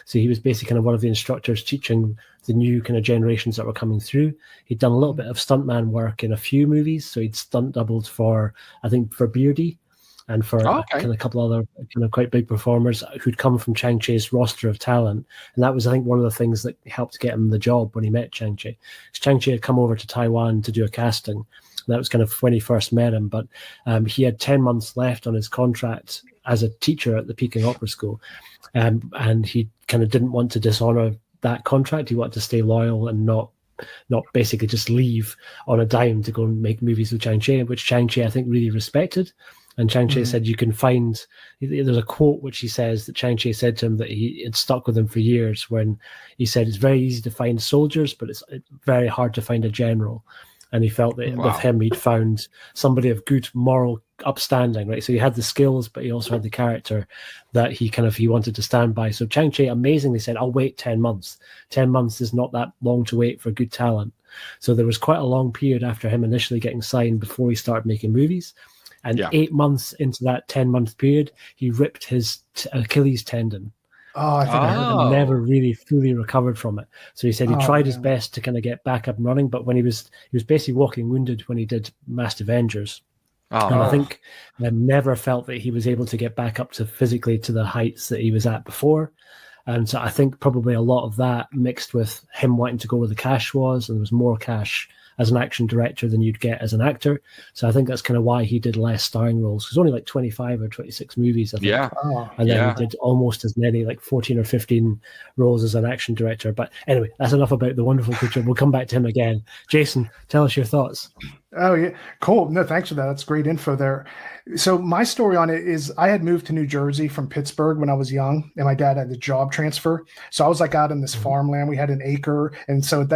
Speaker 2: So he was basically kind of one of the instructors teaching the new kind of generations that were coming through. He'd done a little bit of stuntman work in a few movies. So he'd stunt doubled for Beardy and for kind of a couple other kind of quite big performers who'd come from Chang-Chi's roster of talent. And that was, I think, one of the things that helped get him the job when he met Chang-Chi. Chang-Chi had come over to Taiwan to do a casting. That was kind of when he first met him. But he had 10 months left on his contract as a teacher at the Peking Opera School. And he kind of didn't want to dishonor that contract. He wanted to stay loyal and not basically just leave on a dime to go and make movies with Chang-Chi, which Chang-Chi, I think, really respected. And Chang-Chi said you can find, there's a quote which he says that Chang-Chi said to him that it stuck with him for years, when he said it's very easy to find soldiers, but it's very hard to find a general. And he felt that with him, he'd found somebody of good moral upstanding, right? So he had the skills, but he also had the character that he wanted to stand by. So Chang-Chi amazingly said, I'll wait 10 months. 10 months is not that long to wait for good talent. So there was quite a long period after him initially getting signed before he started making movies. And 8 months into that 10-month period, he ripped his Achilles tendon.
Speaker 1: Oh, I think I heard
Speaker 2: and never really fully recovered from it. So he said he tried his best to kind of get back up and running, but when he was basically walking wounded when he did Mic'd Avengers. And I think I never felt that he was able to get back up to physically to the heights that he was at before. And so I think probably a lot of that mixed with him wanting to go where the cash was, and there was more cash as an action director than you'd get as an actor. So I think that's kind of why he did less starring roles, because only like 25 or 26 movies, I think.
Speaker 3: Yeah.
Speaker 2: And then he did almost as many, like 14 or 15 roles as an action director. But anyway, that's enough about the wonderful creature. We'll come back to him again. Jason, tell us your thoughts.
Speaker 1: Oh, yeah. Cool. No, thanks for that. That's great info there. So my story on it is I had moved to New Jersey from Pittsburgh when I was young, and my dad had a job transfer. So I was like out in this farmland. We had an acre. And so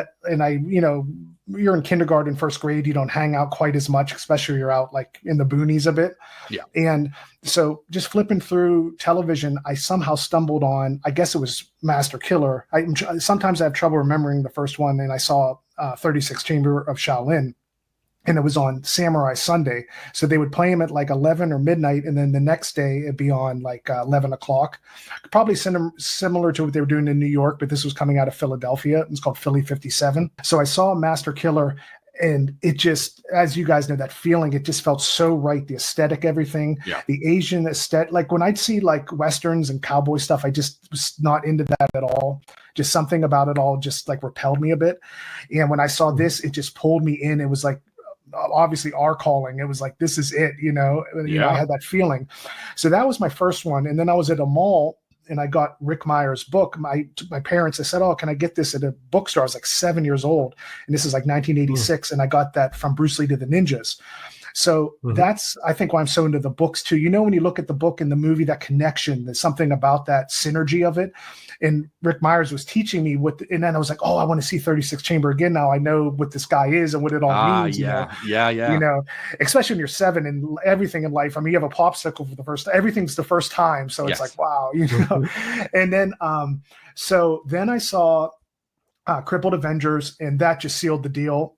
Speaker 1: you're in kindergarten, first grade, you don't hang out quite as much, especially you're out like in the boonies a bit.
Speaker 3: Yeah.
Speaker 1: And so just flipping through television, I somehow stumbled on, I guess it was Master Killer. Sometimes I have trouble remembering the first one, and I saw 36 Chamber of Shaolin. And it was on Samurai Sunday. So they would play him at like 11 or midnight. And then the next day it'd be on like 11 o'clock. Probably similar to what they were doing in New York, but this was coming out of Philadelphia. It was called Philly 57. So I saw Master Killer, and it just, as you guys know, that feeling, it just felt so right. The aesthetic, everything, the Asian aesthetic. Like when I'd see like Westerns and cowboy stuff, I just was not into that at all. Just something about it all just like repelled me a bit. And when I saw this, it just pulled me in. It was like, obviously our calling. It was like, this is it, I had that feeling. So that was my first one. And then I was at a mall and I got Rick Meyer's book. My parents, I said, oh, can I get this at a bookstore? I was like 7 years old. And this is like 1986. And I got that from Bruce Lee to the Ninjas. So that's, I think, why I'm so into the books too. When you look at the book and the movie, that connection, there's something about that synergy of it. And Rick Myers was teaching me and then I was like, oh, I want to see 36 Chamber again. Now I know what this guy is and what it all means. Especially when you're 7 and everything in life. I mean, you have a popsicle for the first time. Everything's the first time. So it's like, wow, And then, so then I saw Crippled Avengers, and that just sealed the deal.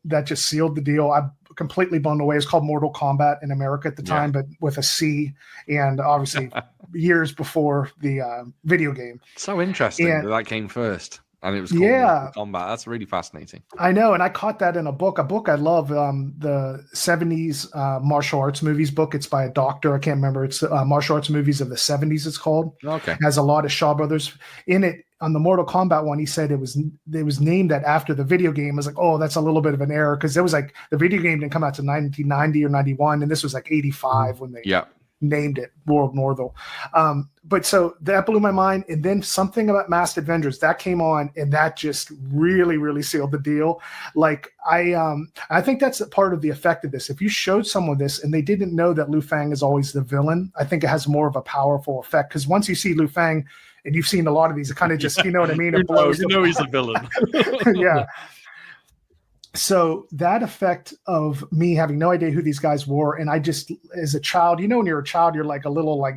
Speaker 1: I'm completely blown away. It's called Mortal Kombat in America at the time, but with a C, and obviously years before the video game.
Speaker 3: So interesting that came first. And it was called Mortal Kombat. That's really fascinating.
Speaker 1: I know, and I caught that in a book I love, the 70s martial arts movies book. It's by a doctor. I can't remember. It's Martial Arts Movies of the 70s, it's called.
Speaker 3: Okay.
Speaker 1: It has a lot of Shaw Brothers in it. On the Mortal Kombat one, he said it was named that after the video game. I was like, oh, that's a little bit of an error, because it was like the video game didn't come out to 1990 or 91, and this was like 85 when they named it World Northel. But so that blew my mind. And then something about Mic'd Avengers that came on, and that just really, really sealed the deal. Like I think that's a part of the effect of this. If you showed someone this and they didn't know that Liu Fang is always the villain, I think it has more of a powerful effect, because once you see Liu Fang, and you've seen a lot of these, it kind of just, you know what I mean? It blows.
Speaker 3: He's a villain.
Speaker 1: Yeah. So that effect of me having no idea who these guys were, and I just, as a child, when you're a child, you're like a little like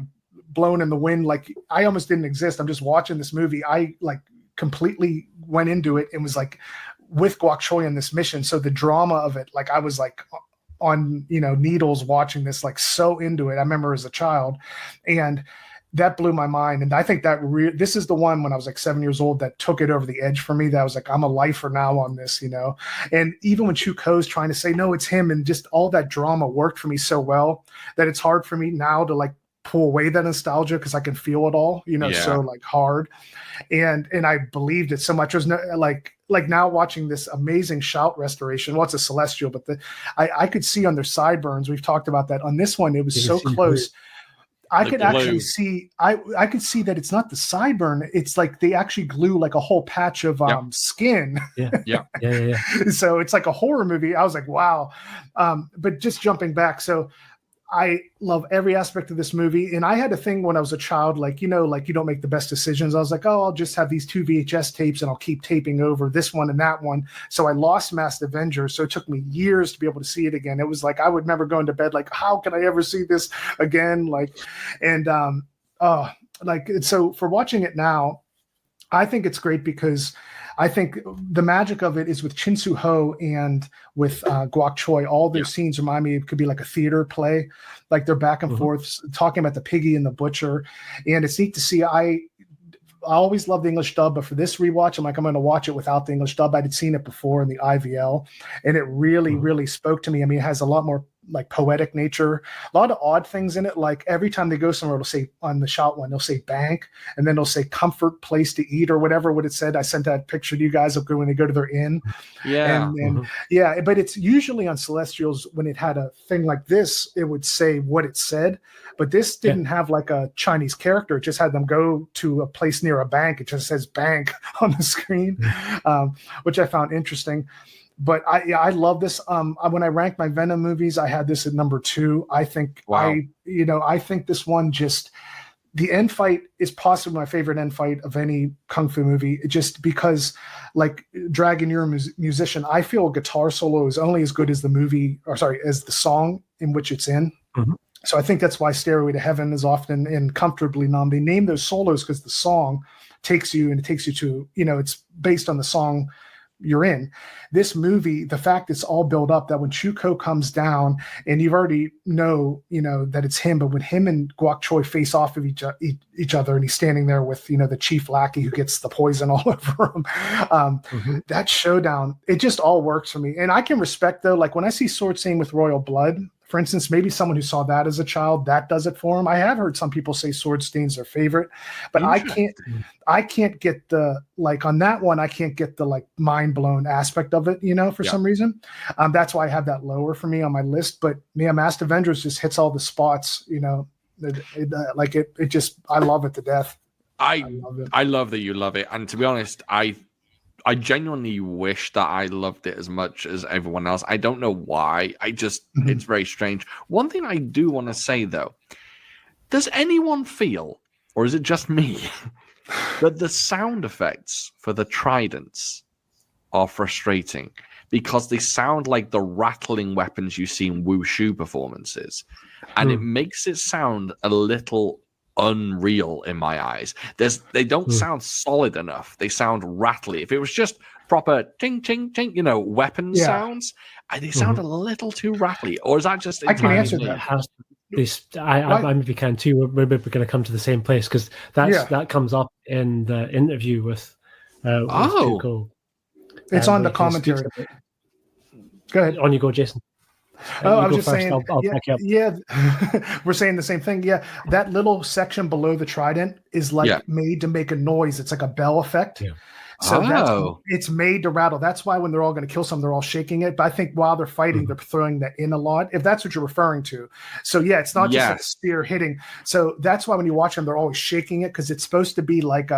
Speaker 1: blown in the wind. Like I almost didn't exist. I'm just watching this movie. I like completely went into it and was like with Guok Choi in this mission. So the drama of it, like I was like on, needles watching this, like so into it. I remember as a child, and that blew my mind. And I think that this is the one when I was like 7 years old that took it over the edge for me. That I was like, I'm a lifer now on this, And even when Chu Ko's trying to say, no, it's him, and just all that drama worked for me so well that it's hard for me now to like pull away that nostalgia, because I can feel it all, so like hard. And I believed it so much. There's no like now watching this amazing Shout restoration. Well, it's a Celestial, but I could see on their sideburns. We've talked about that. On this one, it was so close. I could actually see, I could see that it's not the sideburn. It's like they actually glue like a whole patch of skin.
Speaker 2: Yeah.
Speaker 1: So it's like a horror movie. I was like, wow. But just jumping back. So I love every aspect of this movie. And I had a thing when I was a child, like, like you don't make the best decisions. I was like, oh, I'll just have these 2 VHS tapes and I'll keep taping over this one and that one. So I lost Mic'd Avengers. So it took me years to be able to see it again. It was like, I would remember going to bed, like, how can I ever see this again? Like, and so for watching it now, I think it's great, because I think the magic of it is with Chin Soo Ho and with Guok Choi. All their scenes remind me, it could be like a theater play, like they're back and forth talking about the piggy and the butcher. And it's neat to see. I always love the English dub, but for this rewatch, I'm going to watch it without the English dub. I'd seen it before in the IVL, and it really, really spoke to me. I mean, it has a lot more like poetic nature, a lot of odd things in it. Like every time they go somewhere, it'll say on the shot one, they'll say bank, and then they'll say comfort, place to eat, or whatever what it said. I sent that picture to you guys of when they go to their inn.
Speaker 3: Yeah.
Speaker 1: And yeah, but it's usually on Celestials when it had a thing like this, it would say what it said. But this didn't have like a Chinese character. It just had them go to a place near a bank. It just says bank on the screen, which I found interesting. But I love this. When I ranked my Venom movies, I had this at number 2. I think I think this one just, the end fight is possibly my favorite end fight of any kung fu movie. Just because, like Dragon, you're a musician. I feel a guitar solo is only as good as the movie, as the song in which it's in. Mm-hmm. So I think that's why Stairway to Heaven is often and Comfortably Numb. They name those solos because the song takes you to, it's based on the song you're in. This movie, the fact it's all built up that when Chuko comes down and you already know that it's him, but when him and Guok Choi face off of each other and he's standing there with, the chief lackey who gets the poison all over him, that showdown, it just all works for me. And I can respect though, like when I see Sword Sing with Royal Blood, for instance, maybe someone who saw that as a child, that does it for him. I have heard some people say Sword Stain's their favorite, but I can't get the, like on that one, I can't get the like mind blown aspect of it, for some reason. That's why I have that lower for me on my list. But Mic'd Avengers just hits all the spots, I love it to death.
Speaker 3: I love that you love it. And to be honest, I genuinely wish that I loved it as much as everyone else. I don't know why. It's very strange. One thing I do want to say, though, does anyone feel, or is it just me, that the sound effects for the tridents are frustrating because they sound like the rattling weapons you see in Wushu performances, and it makes it sound a little unreal in my eyes. They don't sound solid enough. They sound rattly. If it was just proper ting ting ting, weapon sounds, they sound a little too rattly. Or is that just?
Speaker 1: I can answer that.
Speaker 2: I maybe can too. We're going to come to the same place because that comes up in the interview with Tuco.
Speaker 1: It's on the commentary. Go ahead.
Speaker 2: On you go, Jason.
Speaker 1: I was just saying,
Speaker 2: I'll back you up.
Speaker 1: We're saying the same thing. Yeah, that little section below the trident is made to make a noise. It's like a bell effect. Yeah. So it's made to rattle. That's why when they're all going to kill someone, they're all shaking it. But I think while they're fighting, they're throwing that in a lot, if that's what you're referring to. So it's not just like a spear hitting. So that's why when you watch them, they're always shaking it because it's supposed to be like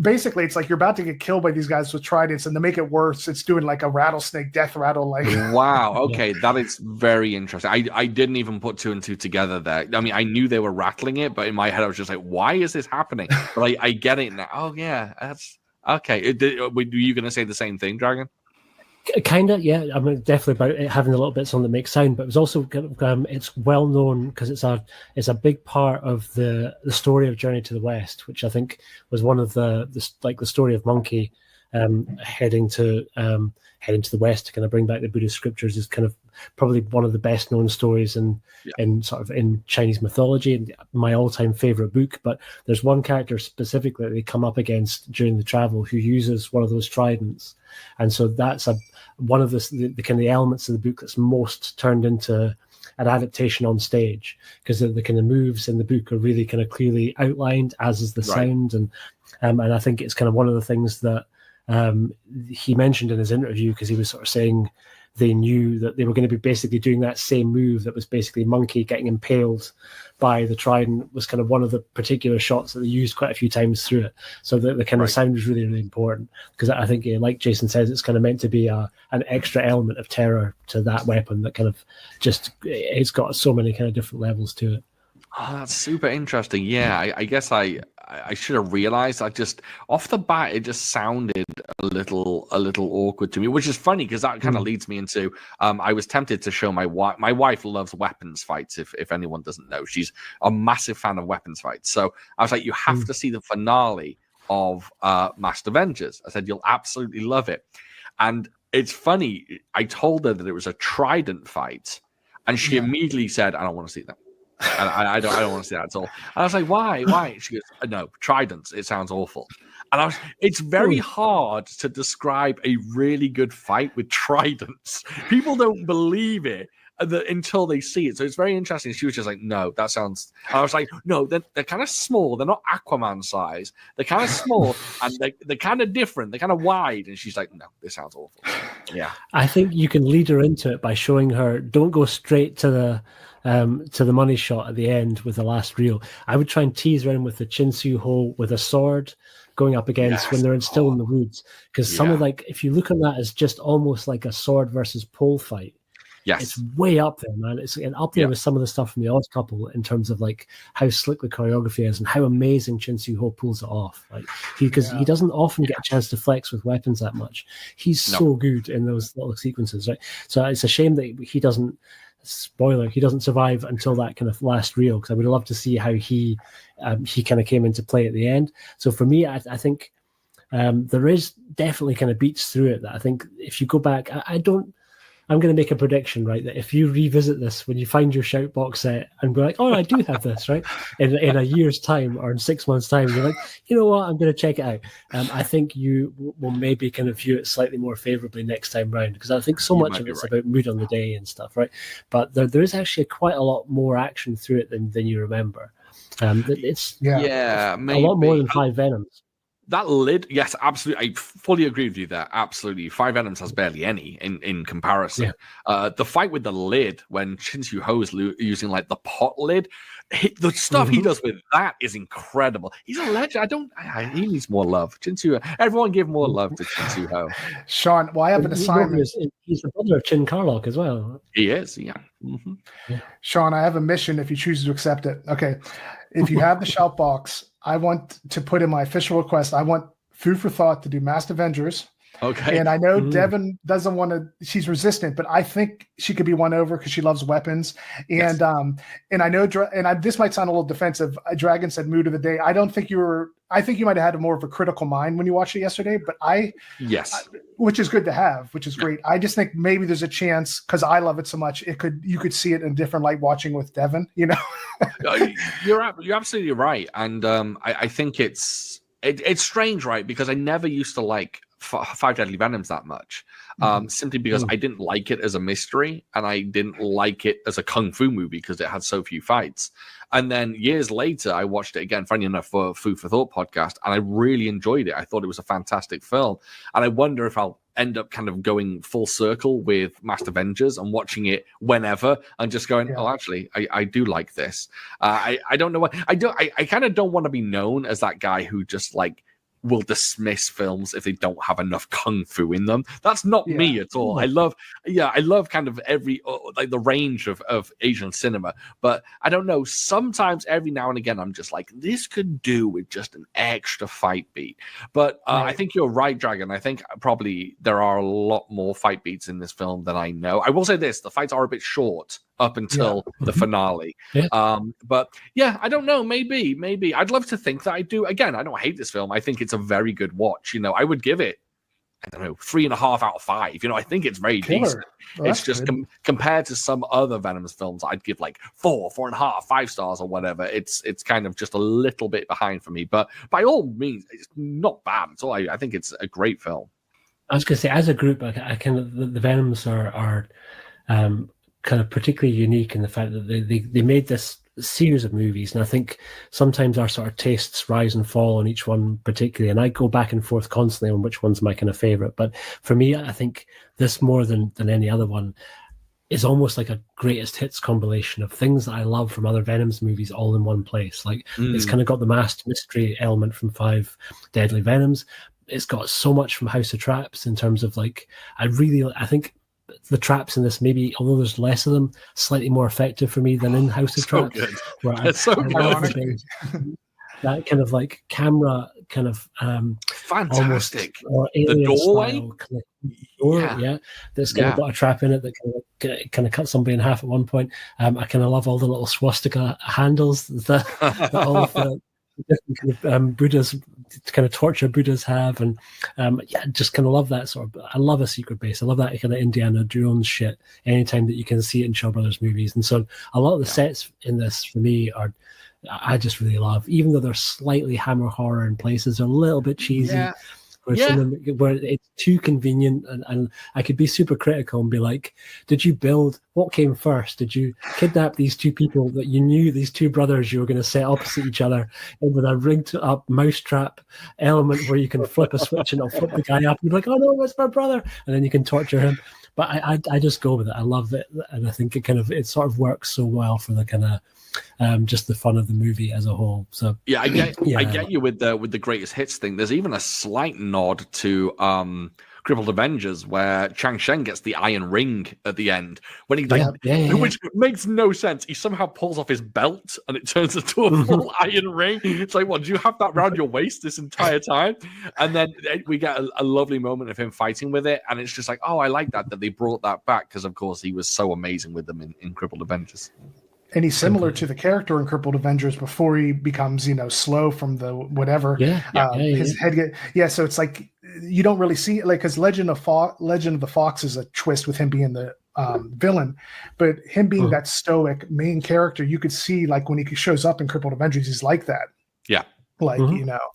Speaker 1: basically, it's like you're about to get killed by these guys with tridents, and to make it worse, it's doing like a rattlesnake death rattle. Like,
Speaker 3: wow, okay, that is very interesting. I didn't even put 2 and 2 together there. I mean, I knew they were rattling it, but in my head, I was just like, why is this happening? But I get it now. Oh yeah, that's okay. Were you going to say the same thing, Dragon?
Speaker 2: Kind of, yeah. I mean, definitely about it having a little bit something that makes sound, but it was also it's well known because it's a big part of the story of Journey to the West, which I think was one of the story of Monkey heading to the West to kind of bring back the Buddhist scriptures is kind of probably one of the best known stories in sort of in Chinese mythology and my all-time favorite book. But there's one character specifically that they come up against during the travel who uses one of those tridents, and so that's one of the kind of the elements of the book that's most turned into an adaptation on stage, because the kind of moves in the book are really kind of clearly outlined, as is the sound, and I think it's kind of one of the things that he mentioned in his interview, because he was sort of saying they knew that they were going to be basically doing that same move that was basically Monkey getting impaled by the trident was kind of one of the particular shots that they used quite a few times through it. So the kind of sound is really, really important, because I think, like Jason says, it's kind of meant to be an extra element of terror to that weapon that kind of it's got so many kind of different levels to it.
Speaker 3: Oh, that's super interesting. Yeah, I guess I should have realized. I just off the bat, it just sounded a little awkward to me, which is funny because that kind of leads me into. I was tempted to show my wife. My wife loves weapons fights. If anyone doesn't know, she's a massive fan of weapons fights. So I was like, you have to see the finale of Mic'd Avengers. I said, you'll absolutely love it. And it's funny. I told her that it was a trident fight, and she immediately said, I don't want to see that. And I don't want to see that at all. And I was like, why? She goes, no, tridents. It sounds awful. And it's very hard to describe a really good fight with tridents. People don't believe it until they see it. So it's very interesting. She was just like, no, that sounds. I was like, no, they're kind of small. They're not Aquaman size. They're kind of small and they're kind of different. They're kind of wide. And she's like, no, this sounds awful. Yeah,
Speaker 2: I think you can lead her into it by showing her. Don't go straight to the money shot at the end with the last reel. I would try and tease her in with the Chin-Soo Ho with a sword going up against when they're still in the woods. Because some of if you look at that as just almost like a sword versus pole fight, it's way up there, man. It's up there with some of the stuff from The Odd Couple in terms of like how slick the choreography is and how amazing Chin-Soo Ho pulls it off. Like because he doesn't often get a chance to flex with weapons that much. He's so good in those little sequences, right? So it's a shame that he doesn't. Spoiler: he doesn't survive until that kind of last reel, because I would love to see how he kind of came into play at the end. So for me, I think there is definitely kind of beats through it that I think if you go back, I'm going to make a prediction, right? That if you revisit this when you find your Shout box set and be like, oh, I do have this, right? In a year's time or in 6 months' time, you're like, you know what? I'm going to check it out. I think you will maybe kind of view it slightly more favorably next time round, because I think so much of it's about mood on the day and stuff, right? But there is actually quite a lot more action through it than you remember. It's
Speaker 3: maybe
Speaker 2: a lot more than 5 Venoms.
Speaker 3: That lid, yes, absolutely. I fully agree with you there. Absolutely. 5 Venoms has barely any in comparison. The fight with the lid when Chin-Soo Ho is using like the pot lid, the stuff he does with that is incredible. He's a legend. He needs more love. Chin-Soo, everyone give more love to Chin-Soo Ho.
Speaker 1: Shaun, well, I have an assignment.
Speaker 2: He's the brother of Chin Carlock as well.
Speaker 3: He is, yeah.
Speaker 1: Shaun, I have a mission if you choose to accept it. Okay. If you have the Shout box, I want to put in my official request. I want Food for Thought to do Mic'd Avengers.
Speaker 3: Okay.
Speaker 1: And I know Devin doesn't want to, she's resistant, but I think she could be won over because she loves weapons. And and I know, this might sound a little defensive. Dragon said mood of the day. I think you might have had more of a critical mind when you watched it yesterday, but which is good to have, which is great. I just think maybe there's a chance, because I love it so much, you could see it in a different light watching with Devin, you know?
Speaker 3: You're absolutely right. And I think it's strange, right? Because I never used to like Five Deadly Venoms that much, simply because I didn't like it as a mystery and I didn't like it as a kung fu movie because it had so few fights. And then years later, I watched it again, funny enough, for Food for Thought podcast, and I really enjoyed it. I thought it was a fantastic film. And I wonder if I'll end up kind of going full circle with Mic'd Avengers and watching it whenever and just going, oh, actually, I do like this. I don't know what I kind of don't want to be known as that guy who just like will dismiss films if they don't have enough kung fu in them. That's not me at all. I love kind of every like the range of Asian cinema, but I don't know, sometimes every now and again I'm just like, this could do with just an extra fight beat. But I think you're right, Dragon. I think probably there are a lot more fight beats in this film than I know. I will say this, the fights are a bit short up until the finale. But yeah, I don't know, maybe I'd love to think that I do. Again, I don't hate this film. I think it's a very good watch. You know, I would give it, I don't know, 3.5 out of 5. You know, I think it's very decent. Well, it's just compared to some other Venom's films, I'd give like 4.5, 5 stars or whatever. It's kind of just a little bit behind for me, but by all means, it's not bad at all. I think it's a great film.
Speaker 2: I was going to say, as a group, I kind of the Venoms are kind of particularly unique in the fact that they made this series of movies, and I think sometimes our sort of tastes rise and fall on each one particularly, and I go back and forth constantly on which one's my kind of favorite. But for me, I think this more than any other one is almost like a greatest hits compilation of things that I love from other Venoms movies all in one place. Like it's kind of got the masked mystery element from 5 Deadly Venoms. It's got so much from House of Traps in terms of like, I think the traps in this, maybe although there's less of them, slightly more effective for me than in House of Traps.
Speaker 3: Good. It's so good.
Speaker 2: That kind of like camera kind of
Speaker 3: fantastic.
Speaker 2: Or
Speaker 3: the doorway.
Speaker 2: That's kind of got a trap in it that kind of cut somebody in half at one point. I kind of love all the little swastika handles that all of the different kind of Buddhas, kind of torture Buddhas have, and just kind of love that sort of. I love a secret base. I love that kind of Indiana Jones shit. Anytime that you can see it in Shaw Brothers movies, and so a lot of the sets in this for me I just really love, even though they're slightly hammer horror in places, they're a little bit cheesy. where it's too convenient, and I could be super critical and be like, did you build, what came first? Did you kidnap these two people that you knew, these two brothers you were going to set opposite each other, and with a rigged up mousetrap element where you can flip a switch and it'll flip the guy up and you're like, oh no, it's my brother, and then you can torture him. But I just go with it. I love it, and I think it sort of works so well for the kind of just the fun of the movie as a whole. So
Speaker 3: I get you with the greatest hits thing. There's even a slight nod to Crippled Avengers where Chang Sheng gets the iron ring at the end when he which makes no sense. He somehow pulls off his belt and it turns into a full iron ring. It's like, what, do you have that around your waist this entire time? And then we get a lovely moment of him fighting with it, and it's just like, oh, I like that they brought that back, because of course he was so amazing with them in Crippled Avengers.
Speaker 1: And he's similar to the character in Crippled Avengers before he becomes, slow from the whatever. His head so it's like you don't really see it, like, because Legend of the Fox is a twist with him being the villain, but him being that stoic main character, you could see, like, when he shows up in Crippled Avengers, he's like that.
Speaker 3: Yeah.
Speaker 1: Like,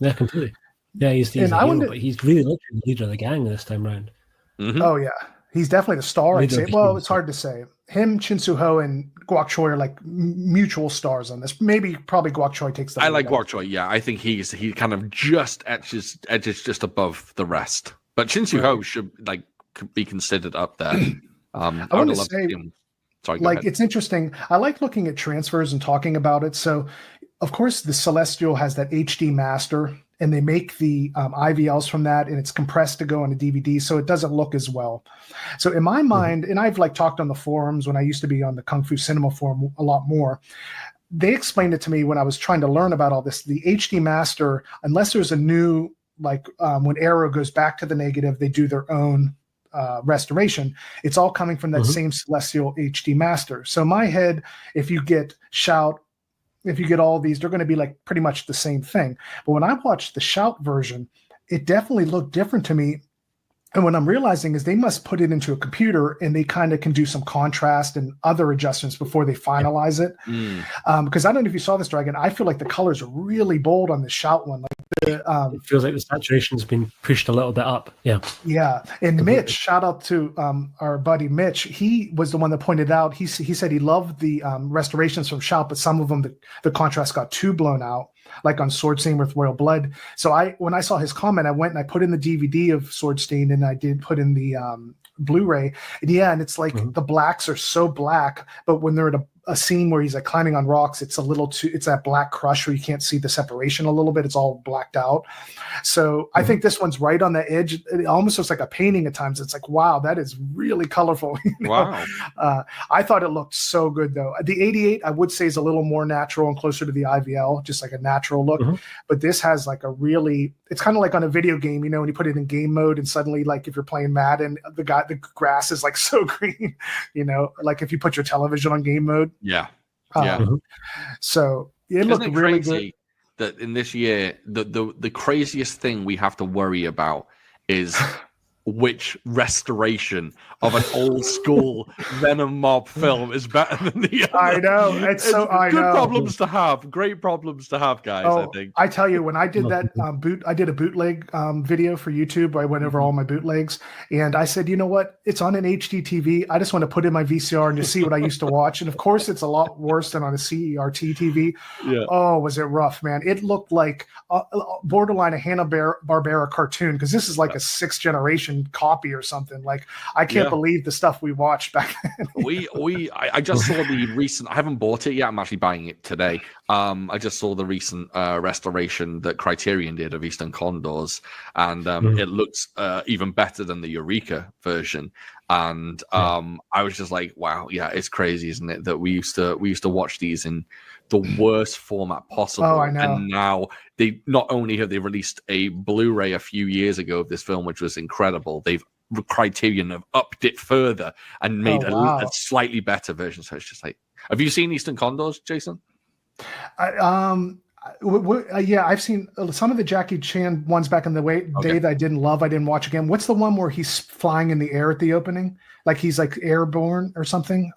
Speaker 2: Yeah, completely. Yeah, he's a hero, but he's really literally the leader of the gang this time around.
Speaker 1: Mm-hmm. Oh, yeah. He's definitely the star, I'd say. Well, it's hard to say. Him, Chin Soo-ho, and Guok Choi are like mutual stars on this. Probably Guok Choi takes the.
Speaker 3: I like Guok Choi. Yeah, I think he kind of just edges just above the rest. But Chin Soo-ho should be considered up there. I want to say, sorry, like, it's
Speaker 1: interesting. I like looking at transfers and talking about it. So, of course, the Celestial has that HD master, and they make the IVLs from that, and it's compressed to go on a DVD, so it doesn't look as well. So in my mind, and I've talked on the forums when I used to be on the Kung Fu Cinema forum a lot more, they explained it to me when I was trying to learn about all this. The HD master, unless there's a new, when Arrow goes back to the negative, they do their own restoration. It's all coming from that same Celestial HD master. So in my head, if you get Shout, if you get all these, they're going to be like pretty much the same thing. But when I watched the Shout version, it definitely looked different to me. And what I'm realizing is they must put it into a computer, and they kind of can do some contrast and other adjustments before they finalize it. Because I don't know if you saw this, Dragon. I feel like the colors are really bold on the Shout one.
Speaker 2: It feels like the saturation's been pushed a little bit up. Yeah.
Speaker 1: Yeah. And Mitch, shout out to our buddy Mitch. He was the one that pointed out. He said he loved the restorations from Shout, but some of them the contrast got too blown out, like on Sword Stain with Royal Blood. So when I saw his comment, I went and I put in the DVD of Sword Stain, and I did put in the Blu-ray. And it's like the blacks are so black, but when they're at a scene where he's climbing on rocks, it's that black crush where you can't see the separation a little bit. It's all blacked out. So I think this one's right on the edge. It almost looks like a painting at times. It's like, wow, that is really colorful.
Speaker 3: Wow.
Speaker 1: I thought it looked so good though. The 88, I would say, is a little more natural and closer to the IVL, just like a natural look. But this has it's kind of like on a video game, when you put it in game mode and suddenly, like if you're playing Madden, the grass is so green, like if you put your television on game mode.
Speaker 3: Yeah.
Speaker 1: So it looked really good.
Speaker 3: That in this year, the craziest thing we have to worry about is which restoration of an old school Venom Mob film is better than the other.
Speaker 1: I know. It's so I know.
Speaker 3: Problems to have. Great problems to have, guys. I think.
Speaker 1: I tell you, when I did that I did a bootleg video for YouTube. I went over all my bootlegs, and I said, you know what? It's on an HD TV. I just want to put in my VCR and just see what I used to watch. And of course, it's a lot worse than on a CRT TV. Yeah. Oh, was it rough, man? It looked like borderline a Hanna-Barbera cartoon, because this is like a 6th generation copy or something. Like, I can't believe the stuff we watched back then.
Speaker 3: I just saw the recent. I haven't bought it yet. I'm actually buying it today. I just saw the recent restoration that Criterion did of Eastern Condors, and it looks even better than the Eureka version. And I was just like, wow, yeah, it's crazy, isn't it, that we used to watch these in the worst format possible.
Speaker 1: Oh, I know.
Speaker 3: And now they not only have they released a Blu-ray a few years ago of this film, which was incredible, Criterion have upped it further and made a slightly better version. So it's just like, have you seen Eastern Condors, Jason?
Speaker 1: Yeah, I've seen some of the Jackie Chan ones back in the day that I didn't love. I didn't watch again. What's the one where he's flying in the air at the opening? Like he's like airborne or something?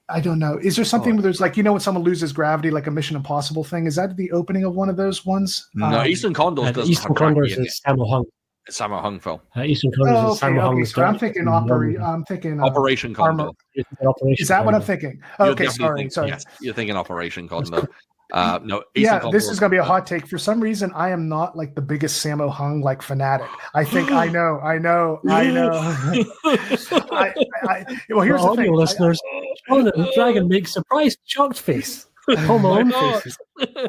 Speaker 1: I don't know. Is there something where there's like, when someone loses gravity, like a Mission Impossible thing? Is that the opening of one of those ones?
Speaker 3: No, Eastern Condors doesn't
Speaker 2: Eastern
Speaker 3: have
Speaker 2: Condors
Speaker 3: gravity in
Speaker 2: is Sammo Hung.
Speaker 3: It's Sammo Hung film.
Speaker 2: Eastern Condors is Sammo Hung.
Speaker 1: So I'm thinking
Speaker 3: Operation Condor.
Speaker 1: Is that what I'm thinking? Okay, sorry.
Speaker 3: Yes, you're thinking Operation Condor. No,
Speaker 1: this is going to be a hot take. For some reason, I am not like the biggest Sammo Hung like fanatic. I think I know. Well, here's the thing,
Speaker 2: listeners. The dragon makes surprised, shocked face. Home Alone faces.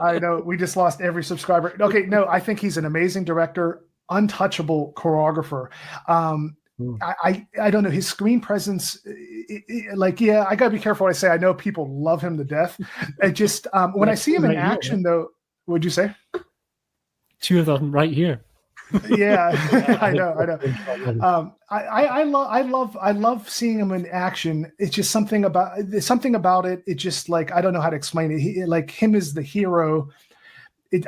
Speaker 1: I know. We just lost every subscriber. Okay, no, I think he's an amazing director, untouchable choreographer. I don't know, his screen presence, I gotta be careful what I say. I know people love him to death. It just when I see him in action though, what'd you say?
Speaker 2: 2 of them right here.
Speaker 1: Yeah, I know. I love seeing him in action. It's just something about it. It's just like, I don't know how to explain it. Him as the hero.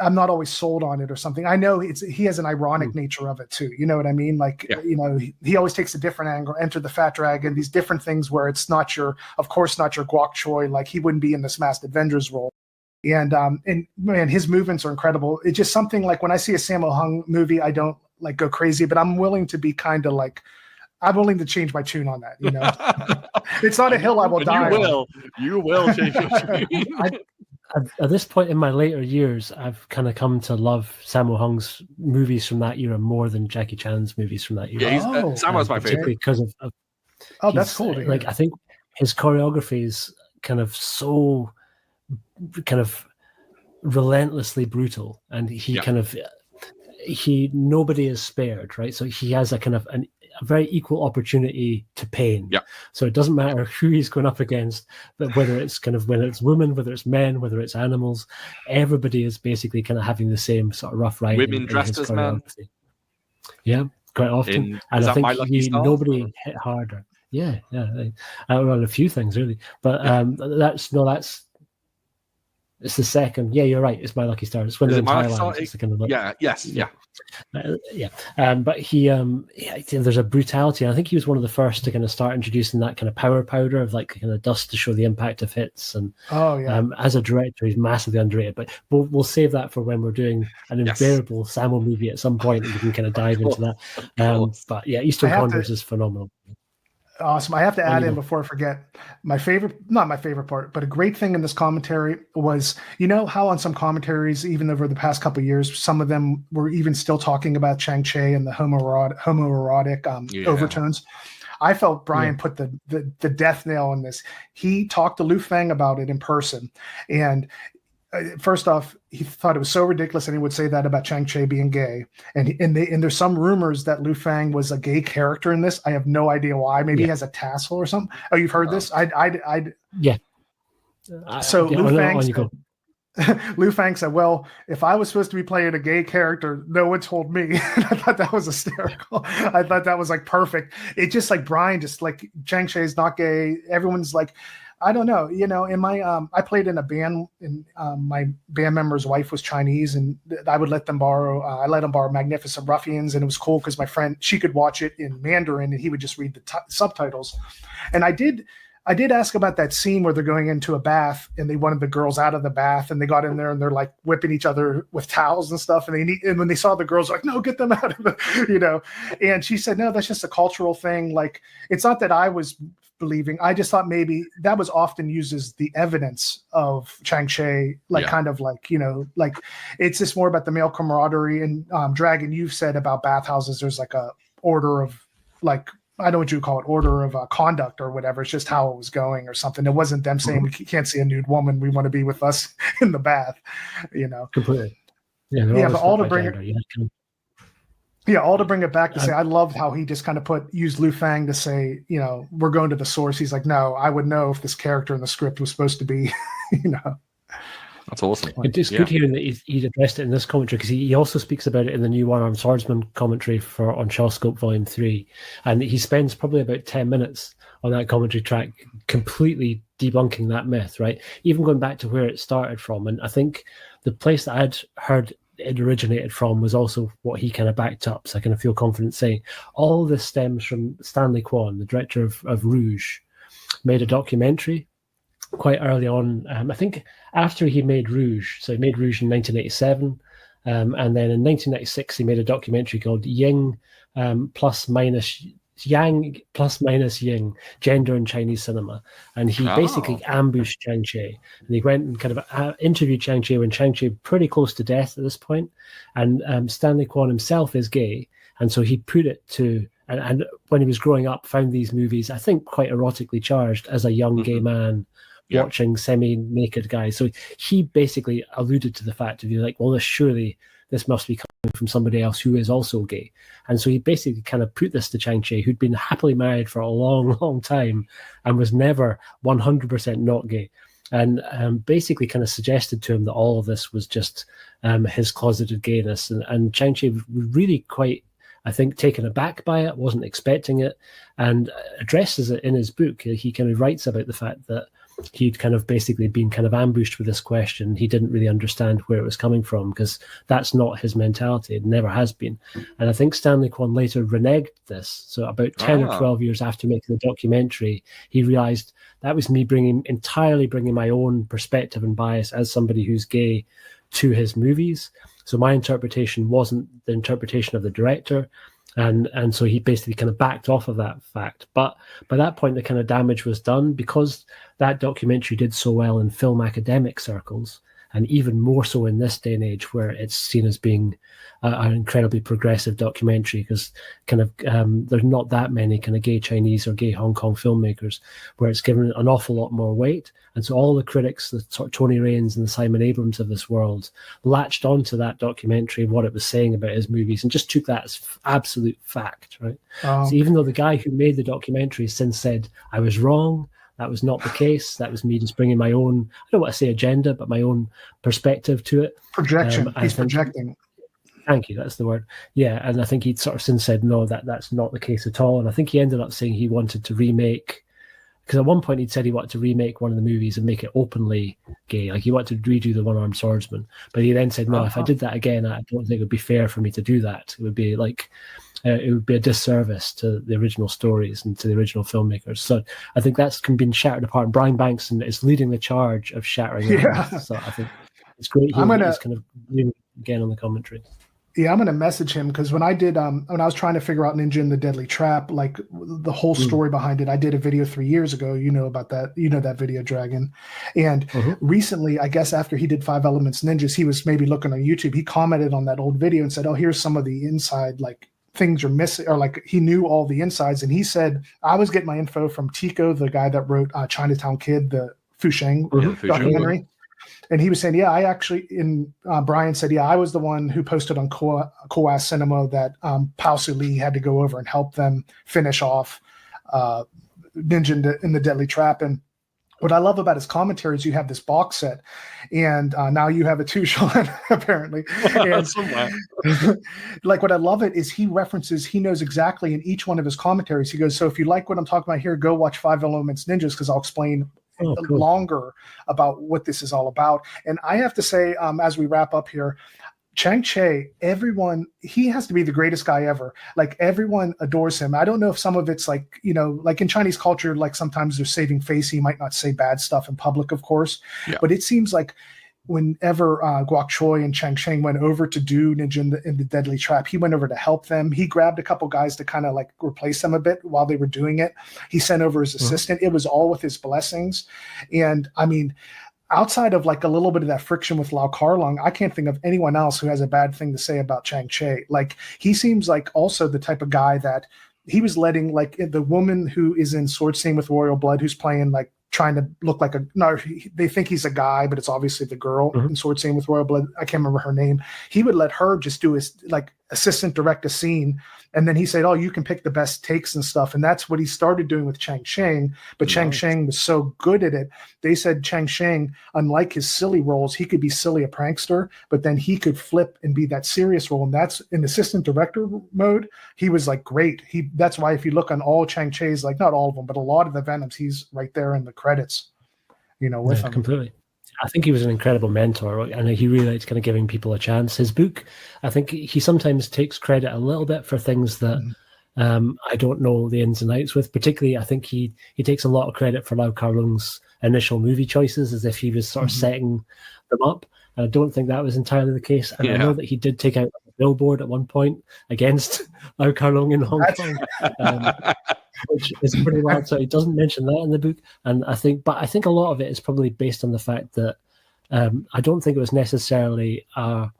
Speaker 1: I'm not always sold on it or something. I know he has an ironic nature of it too. You know what I mean? He always takes a different angle. Enter the Fat Dragon. These different things where it's not your Guok Choi. Like he wouldn't be in this Mic'd Avengers role. And man, his movements are incredible. It's just something like when I see a Sammo Hung movie, I don't like go crazy, but I'm willing to be kind of like, I'm willing to change my tune on that. It's not a hill I will die on.
Speaker 3: You will change your tune.
Speaker 2: At this point in my later years, I've kind of come to love Sammo Hung's movies from that era more than Jackie Chan's movies from that era.
Speaker 3: Yeah, Sammo's my favorite
Speaker 2: because of
Speaker 1: that's cool.
Speaker 2: I think his choreography is kind of so relentlessly brutal, and nobody is spared, right? So he has a kind of a very equal opportunity to pain.
Speaker 3: Yeah.
Speaker 2: So it doesn't matter who he's going up against, but whether it's women, whether it's men, whether it's animals, everybody is basically kind of having the same sort of rough ride.
Speaker 3: Women dressed as men.
Speaker 2: Yeah, quite often. And I think nobody hit harder. Yeah. Well, a few things really, but it's the second. Yeah, you're right. It's My Lucky Star. It's when they're in Thailand. It's the kind of but there's a brutality. I think he was one of the first to kind of start introducing that kind of power powder of like kind of dust to show the impact of hits. And as a director, he's massively underrated. But we'll save that for when we're doing an invariable Sammo movie at some point, and we can kind of dive into that. But yeah, Eastern Condors is phenomenal.
Speaker 1: Awesome. I have to add in before I forget, not my favorite part, but a great thing in this commentary was, how on some commentaries, even over the past couple of years, some of them were even still talking about Chang-Chi and the homoerotic overtones. I felt Brian put the death nail in this. He talked to Lu Feng about it in person, and first off, he thought it was so ridiculous that he would say that about Chang-Chi being gay. And there's some rumors that Lu Feng was a gay character in this. I have no idea why. Maybe he has a tassel or something. Oh, you've heard this?
Speaker 2: Yeah.
Speaker 1: So Lu Feng said, well, if I was supposed to be playing a gay character, no one told me. I thought that was hysterical. I thought that was like perfect. It just like Brian, just like Chang-Chi is not gay. Everyone's like, I don't know, in my, I played in a band, and my band member's wife was Chinese, and I would let them borrow, Magnificent Ruffians, and it was cool because my friend, she could watch it in Mandarin, and he would just read the subtitles. And I did ask about that scene where they're going into a bath, and they wanted the girls out of the bath, and they got in there, and they're like whipping each other with towels and stuff, and when they saw the girls, like, no, get them out of the, and she said, no, that's just a cultural thing. Like, it's not that I was believing. I just thought maybe that was often used as the evidence of Chang-Chi, kind of like, like it's just more about the male camaraderie. And Dragon, you've said about bathhouses, there's like a order of like, I don't know what you call it, order of conduct or whatever. It's just how it was going or something. It wasn't them saying we can't see a nude woman, we want to be with us in the bath,
Speaker 2: Completely.
Speaker 1: Yeah, but all to bring it. Yeah, all to bring it back to say, I loved how he just kind of used Lu Feng to say, we're going to the source. He's like, no, I would know if this character in the script was supposed to be,
Speaker 3: That's awesome.
Speaker 2: It's good hearing that he's addressed it in this commentary, because he also speaks about it in the new One-Armed Swordsman commentary on Shawscope Volume 3. And he spends probably about 10 minutes on that commentary track completely debunking that myth, right? Even going back to where it started from. And I think the place that I'd heard it originated from was also what he kind of backed up, so I kind of feel confident saying all this stems from Stanley Kwan, the director of Rouge, made a documentary quite early on. I think after he made Rouge. So he made Rouge in 1987. And then in 1996, he made a documentary called Yang plus minus Ying, Gender in Chinese Cinema. And he basically ambushed Chang-Chi. And he went and kind of interviewed Chang-Chi when Chang-Chi pretty close to death at this point. And Stanley Kwan himself is gay. And so he put it to, and when he was growing up, found these movies, I think, quite erotically charged as a young gay man watching semi-naked guys. So he basically alluded to the fact of, like, well, surely this must be coming from somebody else who is also gay. And so he basically kind of put this to Chang-Chi, who'd been happily married for a long, long time and was never 100% not gay. And basically kind of suggested to him that all of this was just his closeted gayness. And Chang-Chi was really quite, I think, taken aback by it, wasn't expecting it, and addresses it in his book. He kind of writes about the fact that he'd kind of basically been kind of ambushed with this question. He didn't really understand where it was coming from because that's not his mentality. It never has been. And I think Stanley Kwan later reneged this. So about 10 or 12 years after making the documentary, he realized that was me entirely bringing my own perspective and bias as somebody who's gay to his movies. So my interpretation wasn't the interpretation of the director. And so he basically kind of backed off of that fact. But by that point, the kind of damage was done because that documentary did so well in film academic circles, and even more so in this day and age where it's seen as being an incredibly progressive documentary, because kind of there's not that many kind of gay Chinese or gay Hong Kong filmmakers where it's given an awful lot more weight. And so all the critics, the sort of Tony Raines and the Simon Abrams of this world, latched onto that documentary, what it was saying about his movies, and just took that as absolute fact, right? So even though the guy who made the documentary since said, I was wrong, that was not the case, that was me just bringing my own, I don't want to say agenda, but my own perspective to it.
Speaker 1: Projection. He's projecting.
Speaker 2: Thank you, that's the word. Yeah, and I think he'd sort of since said, no, that's not the case at all. And I think he ended up saying he wanted to remake, because at one point he'd said he wanted to remake one of the movies and make it openly gay. Like he wanted to redo the One-Armed Swordsman. But he then said, no, if I did that again, I don't think it would be fair for me to do that. It would be like, it would be a disservice to the original stories and to the original filmmakers. So I think that's been shattered apart. And Brian Bankston is leading the charge of shattering it. So I think it's great. He's kind of leaning again on the commentary.
Speaker 1: Yeah, I'm going to message him because when I did, when I was trying to figure out Ninja and the Deadly Trap, like the whole story behind it, I did a video 3 years ago. You know about that. You know that video, Dragon. And recently, I guess after he did 5 Elements Ninjas, he was maybe looking on YouTube. He commented on that old video and said, oh, here's some of the inside, like things are missing, or like he knew all the insides. And he said, I was getting my info from Tico, the guy that wrote Chinatown Kid, the Fu Sheng documentary. And he was saying, yeah, I actually, Brian said, yeah, I was the one who posted on Cool Ass Cinema that Pao Su Lee had to go over and help them finish off Ninja in the Deadly Trap. And what I love about his commentary is you have this box set, and now you have it too, Shaun, apparently. And, like what I love it is he knows exactly in each one of his commentaries. He goes, so if you like what I'm talking about here, go watch 5 Elements Ninjas because I'll explain longer about what this is all about. And I have to say, as we wrap up here, Chang-Chi, he has to be the greatest guy ever. Like everyone adores him. I don't know if some of it's like, like in Chinese culture, like sometimes they're saving face. He might not say bad stuff in public, of course, but it seems like whenever Guok Choi and Chang Sheng went over to do Ninja in the Deadly Trap, he went over to help them. He grabbed a couple guys to kind of like replace them a bit while they were doing it. He sent over his assistant. It was all with his blessings. And I mean, outside of like a little bit of that friction with Lau Kar-Leung, I can't think of anyone else who has a bad thing to say about Chang-Chi. Like he seems like also the type of guy that he was letting like the woman who is in Sword Scene with Royal Blood, who's playing like trying to look like they think he's a guy, but it's obviously the girl in Sword Scene with Royal Blood. I can't remember her name. He would let her just do his like assistant direct a scene. And then he said, oh, you can pick the best takes and stuff. And that's what he started doing with Chang Sheng. But Chang Sheng was so good at it. They said Chang Sheng, unlike his silly roles, he could be silly a prankster, but then he could flip and be that serious role. And that's in assistant director mode. He was like great. That's why if you look on all Chang Chi's, like not all of them, but a lot of the Venoms, he's right there in the credits, with him.
Speaker 2: Completely. I think he was an incredible mentor, and he really liked kind of giving people a chance. His book, I think he sometimes takes credit a little bit for things that I don't know the ins and outs with. Particularly, I think he takes a lot of credit for Lau Kar-leung's initial movie choices, as if he was sort of setting them up. And I don't think that was entirely the case. And I know that he did take out a billboard at one point against Lau Kar-leung in Hong Kong, which is pretty wild. So he doesn't mention that in the book. And I think a lot of it is probably based on the fact that I don't think it was necessarily a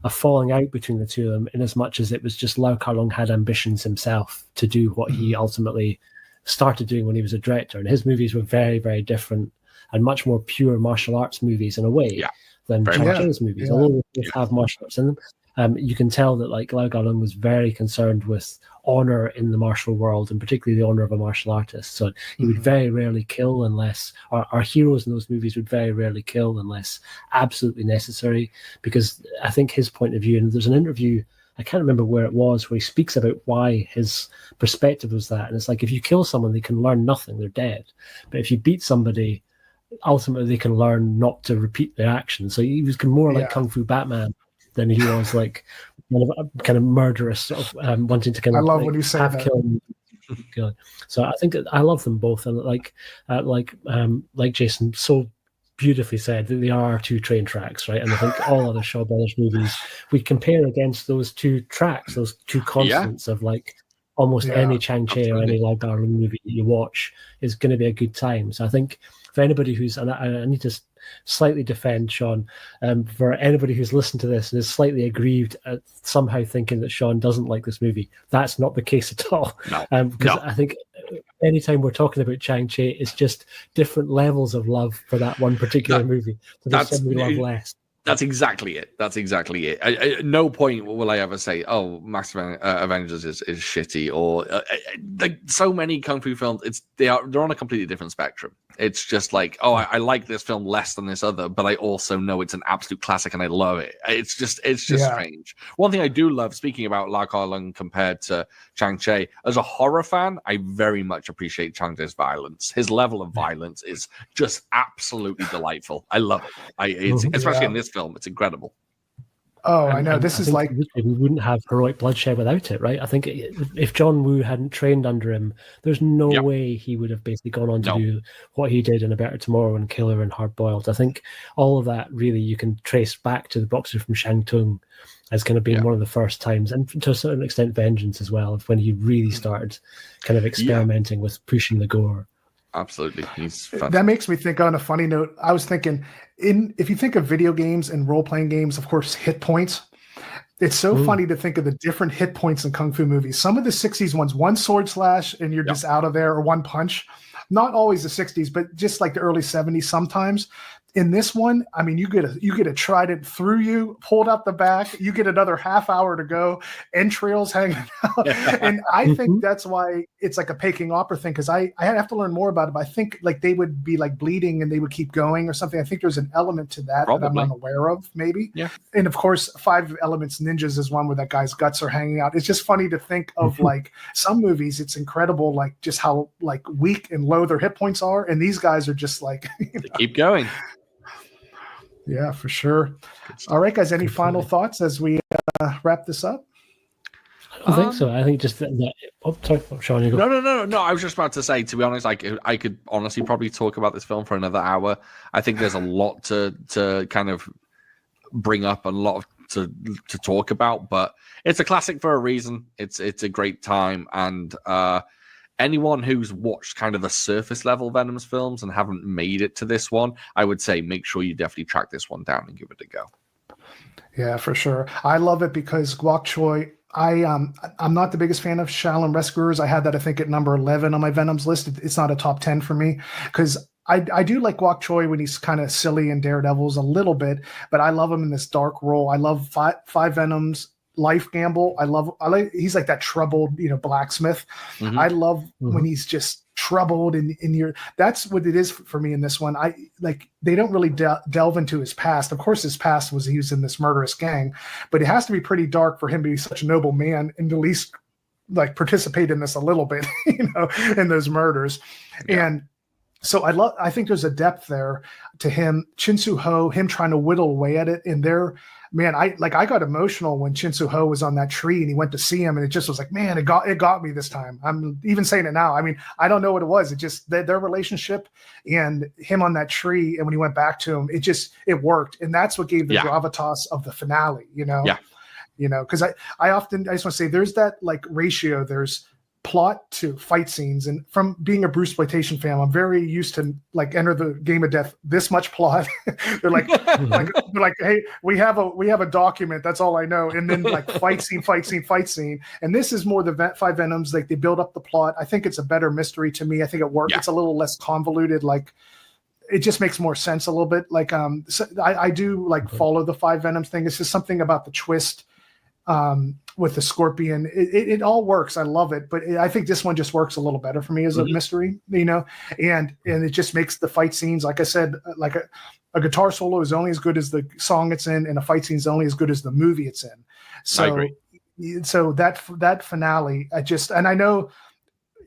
Speaker 2: falling out between the two of them, in as much as it was just Lau Kar-leung had ambitions himself to do what he ultimately started doing when he was a director. And his movies were very, very different and much more pure martial arts movies in a way than Chang-Chi's movies.
Speaker 1: Yeah.
Speaker 2: Although they have martial arts in them, you can tell that like Lau Kar-leung was very concerned with honor in the martial world, and particularly the honor of a martial artist. So he would very rarely kill unless our heroes in those movies would very rarely kill unless absolutely necessary, because I think his point of view, and there's an interview, I can't remember where it was, where he speaks about why his perspective was that. And it's like, if you kill someone, they can learn nothing, they're dead. But if you beat somebody, ultimately they can learn not to repeat their actions. So he was more like Kung Fu Batman than he was like kind of murderous, sort of wanting to kind of.
Speaker 1: I love when you say that.
Speaker 2: Kill. So I think I love them both, and like Jason so beautifully said, that they are two train tracks, right? And I think all other Shaw Brothers movies we compare against those two tracks, those two constants of like almost any Chang-Chi or any Lau Kar-leung movie that you watch is going to be a good time. So I think for anybody who's, and I need to slightly defend Shaun, for anybody who's listened to this and is slightly aggrieved at somehow thinking that Shaun doesn't like this movie, that's not the case at all. Because I think anytime we're talking about Chang-Chi, it's just different levels of love for that one particular movie. So there's some we love less.
Speaker 3: That's exactly it. At no point will I ever say, "Oh, Mic'd Avengers is shitty," or like so many kung fu films. They're on a completely different spectrum. It's just like, oh, I like this film less than this other, but I also know it's an absolute classic and I love it. It's just strange. One thing I do love, speaking about Lau Kar-leung compared to Chang-Chi, as a horror fan, I very much appreciate Chang-Chi's violence. His level of violence is just absolutely delightful. I love it. Especially in this film, it's incredible.
Speaker 1: Oh, I know. This is like,
Speaker 2: we wouldn't have Heroic Bloodshed without it, right? I think if John Woo hadn't trained under him, there's no way he would have basically gone on to do what he did in A Better Tomorrow and Killer and Hard Boiled. I think all of that really you can trace back to The Boxer from Shantung as kind of being one of the first times, and to a certain extent Vengeance as well, of when he really started kind of experimenting with pushing the gore.
Speaker 3: Absolutely.
Speaker 1: That makes me think, on a funny note, I was thinking, if you think of video games and role-playing games, of course, hit points. It's so funny to think of the different hit points in Kung Fu movies. Some of the 60s ones, one sword slash and you're just out of there, or one punch. Not always the 60s, but just like the early 70s sometimes. In this one, I mean, you get a trident through you, pulled out the back. You get another half hour to go, entrails hanging out. And I think that's why it's like a Peking opera thing, because I have to learn more about it. But I think like they would be like bleeding and they would keep going or something. I think there's an element to that that I'm unaware of, maybe. Yeah. And of course, 5 Elements Ninjas is one where that guy's guts are hanging out. It's just funny to think of like some movies. It's incredible, like just how like weak and low their hit points are, and these guys are just like
Speaker 3: they keep going.
Speaker 1: Yeah, for sure. All right, guys. Any final thoughts as we wrap this up?
Speaker 2: I don't think so. I think just that. Oh, sorry, Shaun, you go.
Speaker 3: No. I was just about to say, to be honest, like I could honestly probably talk about this film for another hour. I think there's a lot to kind of bring up and a lot to talk about, but it's a classic for a reason. It's a great time, and anyone who's watched kind of the surface level Venom's films and haven't made it to this one, I would say make sure you definitely track this one down and give it a go.
Speaker 1: Yeah, for sure. I love it because Guok Choi, I'm not the biggest fan of Shaolin Rescuers. I had that, I think, at number 11 on my Venom's list. It's not a top 10 for me because I do like Guok Choi when he's kind of silly in Daredevils a little bit, but I love him in this dark role. I love Five Venoms. Life Gamble. I like he's like that troubled, blacksmith. I love when he's just troubled and that's what it is for me in this one. I like, they don't really delve into his past. Of course his past was he was in this murderous gang, but it has to be pretty dark for him to be such a noble man and to at least like participate in this a little bit, in those murders. And So I think there's a depth there to him, Chin Soo Ho, him trying to whittle away at it. And I got emotional when Chin Soo Ho was on that tree and he went to see him, and it just was like, man, it got me this time. I'm even saying it now. I mean, I don't know what it was. It just their relationship and him on that tree, and when he went back to him, it worked, and that's what gave the gravitas of the finale. Because I just want to say there's that like ratio. There's plot to fight scenes, and from being a Bruceploitation fan, I'm very used to like Enter the Game of Death, this much plot. they're like hey, we have a document, that's all I know, and then like fight scene, and this is more the Five Venoms, like they build up the plot. I think it's a better mystery to me. I think it works. It's a little less convoluted, like it just makes more sense a little bit. Like so I do like follow the Five Venoms thing. It's just something about the twist with the scorpion. It all works. I love it, but I think this one just works a little better for me as a mystery, and it just makes the fight scenes, like I said, like a guitar solo is only as good as the song it's in, and a fight scene is only as good as the movie it's in. So, I agree. So that finale, I know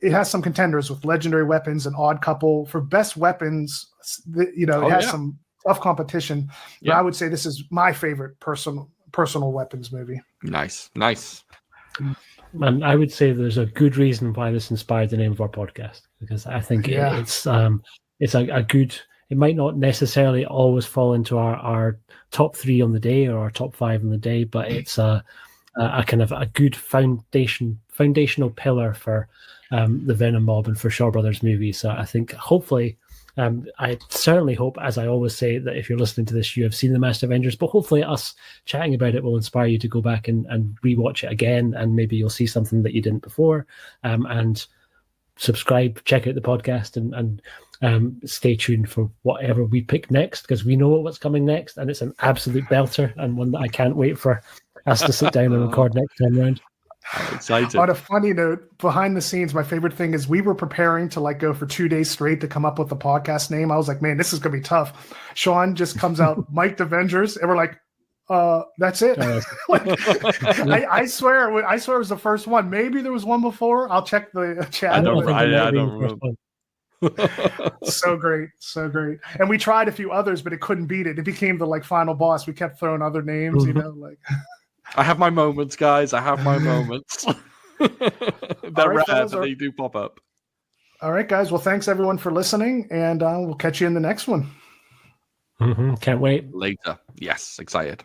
Speaker 1: it has some contenders with Legendary Weapons and Odd Couple for best weapons. It has some tough competition, but I would say this is my favorite personal weapons movie. Nice.
Speaker 2: And I would say there's a good reason why this inspired the name of our podcast, because I think it's a good. It might not necessarily always fall into our top 3 on the day or our top 5 on the day, but it's a kind of a good foundational pillar for the Venom Mob and for Shaw Brothers movies. So I think hopefully. I certainly hope, as I always say, that if you're listening to this, you have seen the Mic'd Avengers, but hopefully us chatting about it will inspire you to go back and rewatch it again, and maybe you'll see something that you didn't before, and subscribe, check out the podcast, and stay tuned for whatever we pick next, because we know what's coming next, and it's an absolute belter, and one that I can't wait for us to sit down and record next time round.
Speaker 3: I'm excited.
Speaker 1: On a funny note, behind the scenes, my favorite thing is we were preparing to like go for 2 days straight to come up with the podcast name. I was like, man, this is gonna be tough. Shaun just comes out, Mic'd Avengers, and we're like, that's it. I swear it was the first one. Maybe there was one before. I'll check the chat.
Speaker 3: I don't remember.
Speaker 1: So great. And we tried a few others, but it couldn't beat it. It became the like final boss. We kept throwing other names, like.
Speaker 3: I have my moments, guys. I have my moments. They're rare, but they do pop up.
Speaker 1: All right, guys. Well, thanks everyone for listening, and we'll catch you in the next one.
Speaker 2: Can't wait.
Speaker 3: Later. Yes, excited.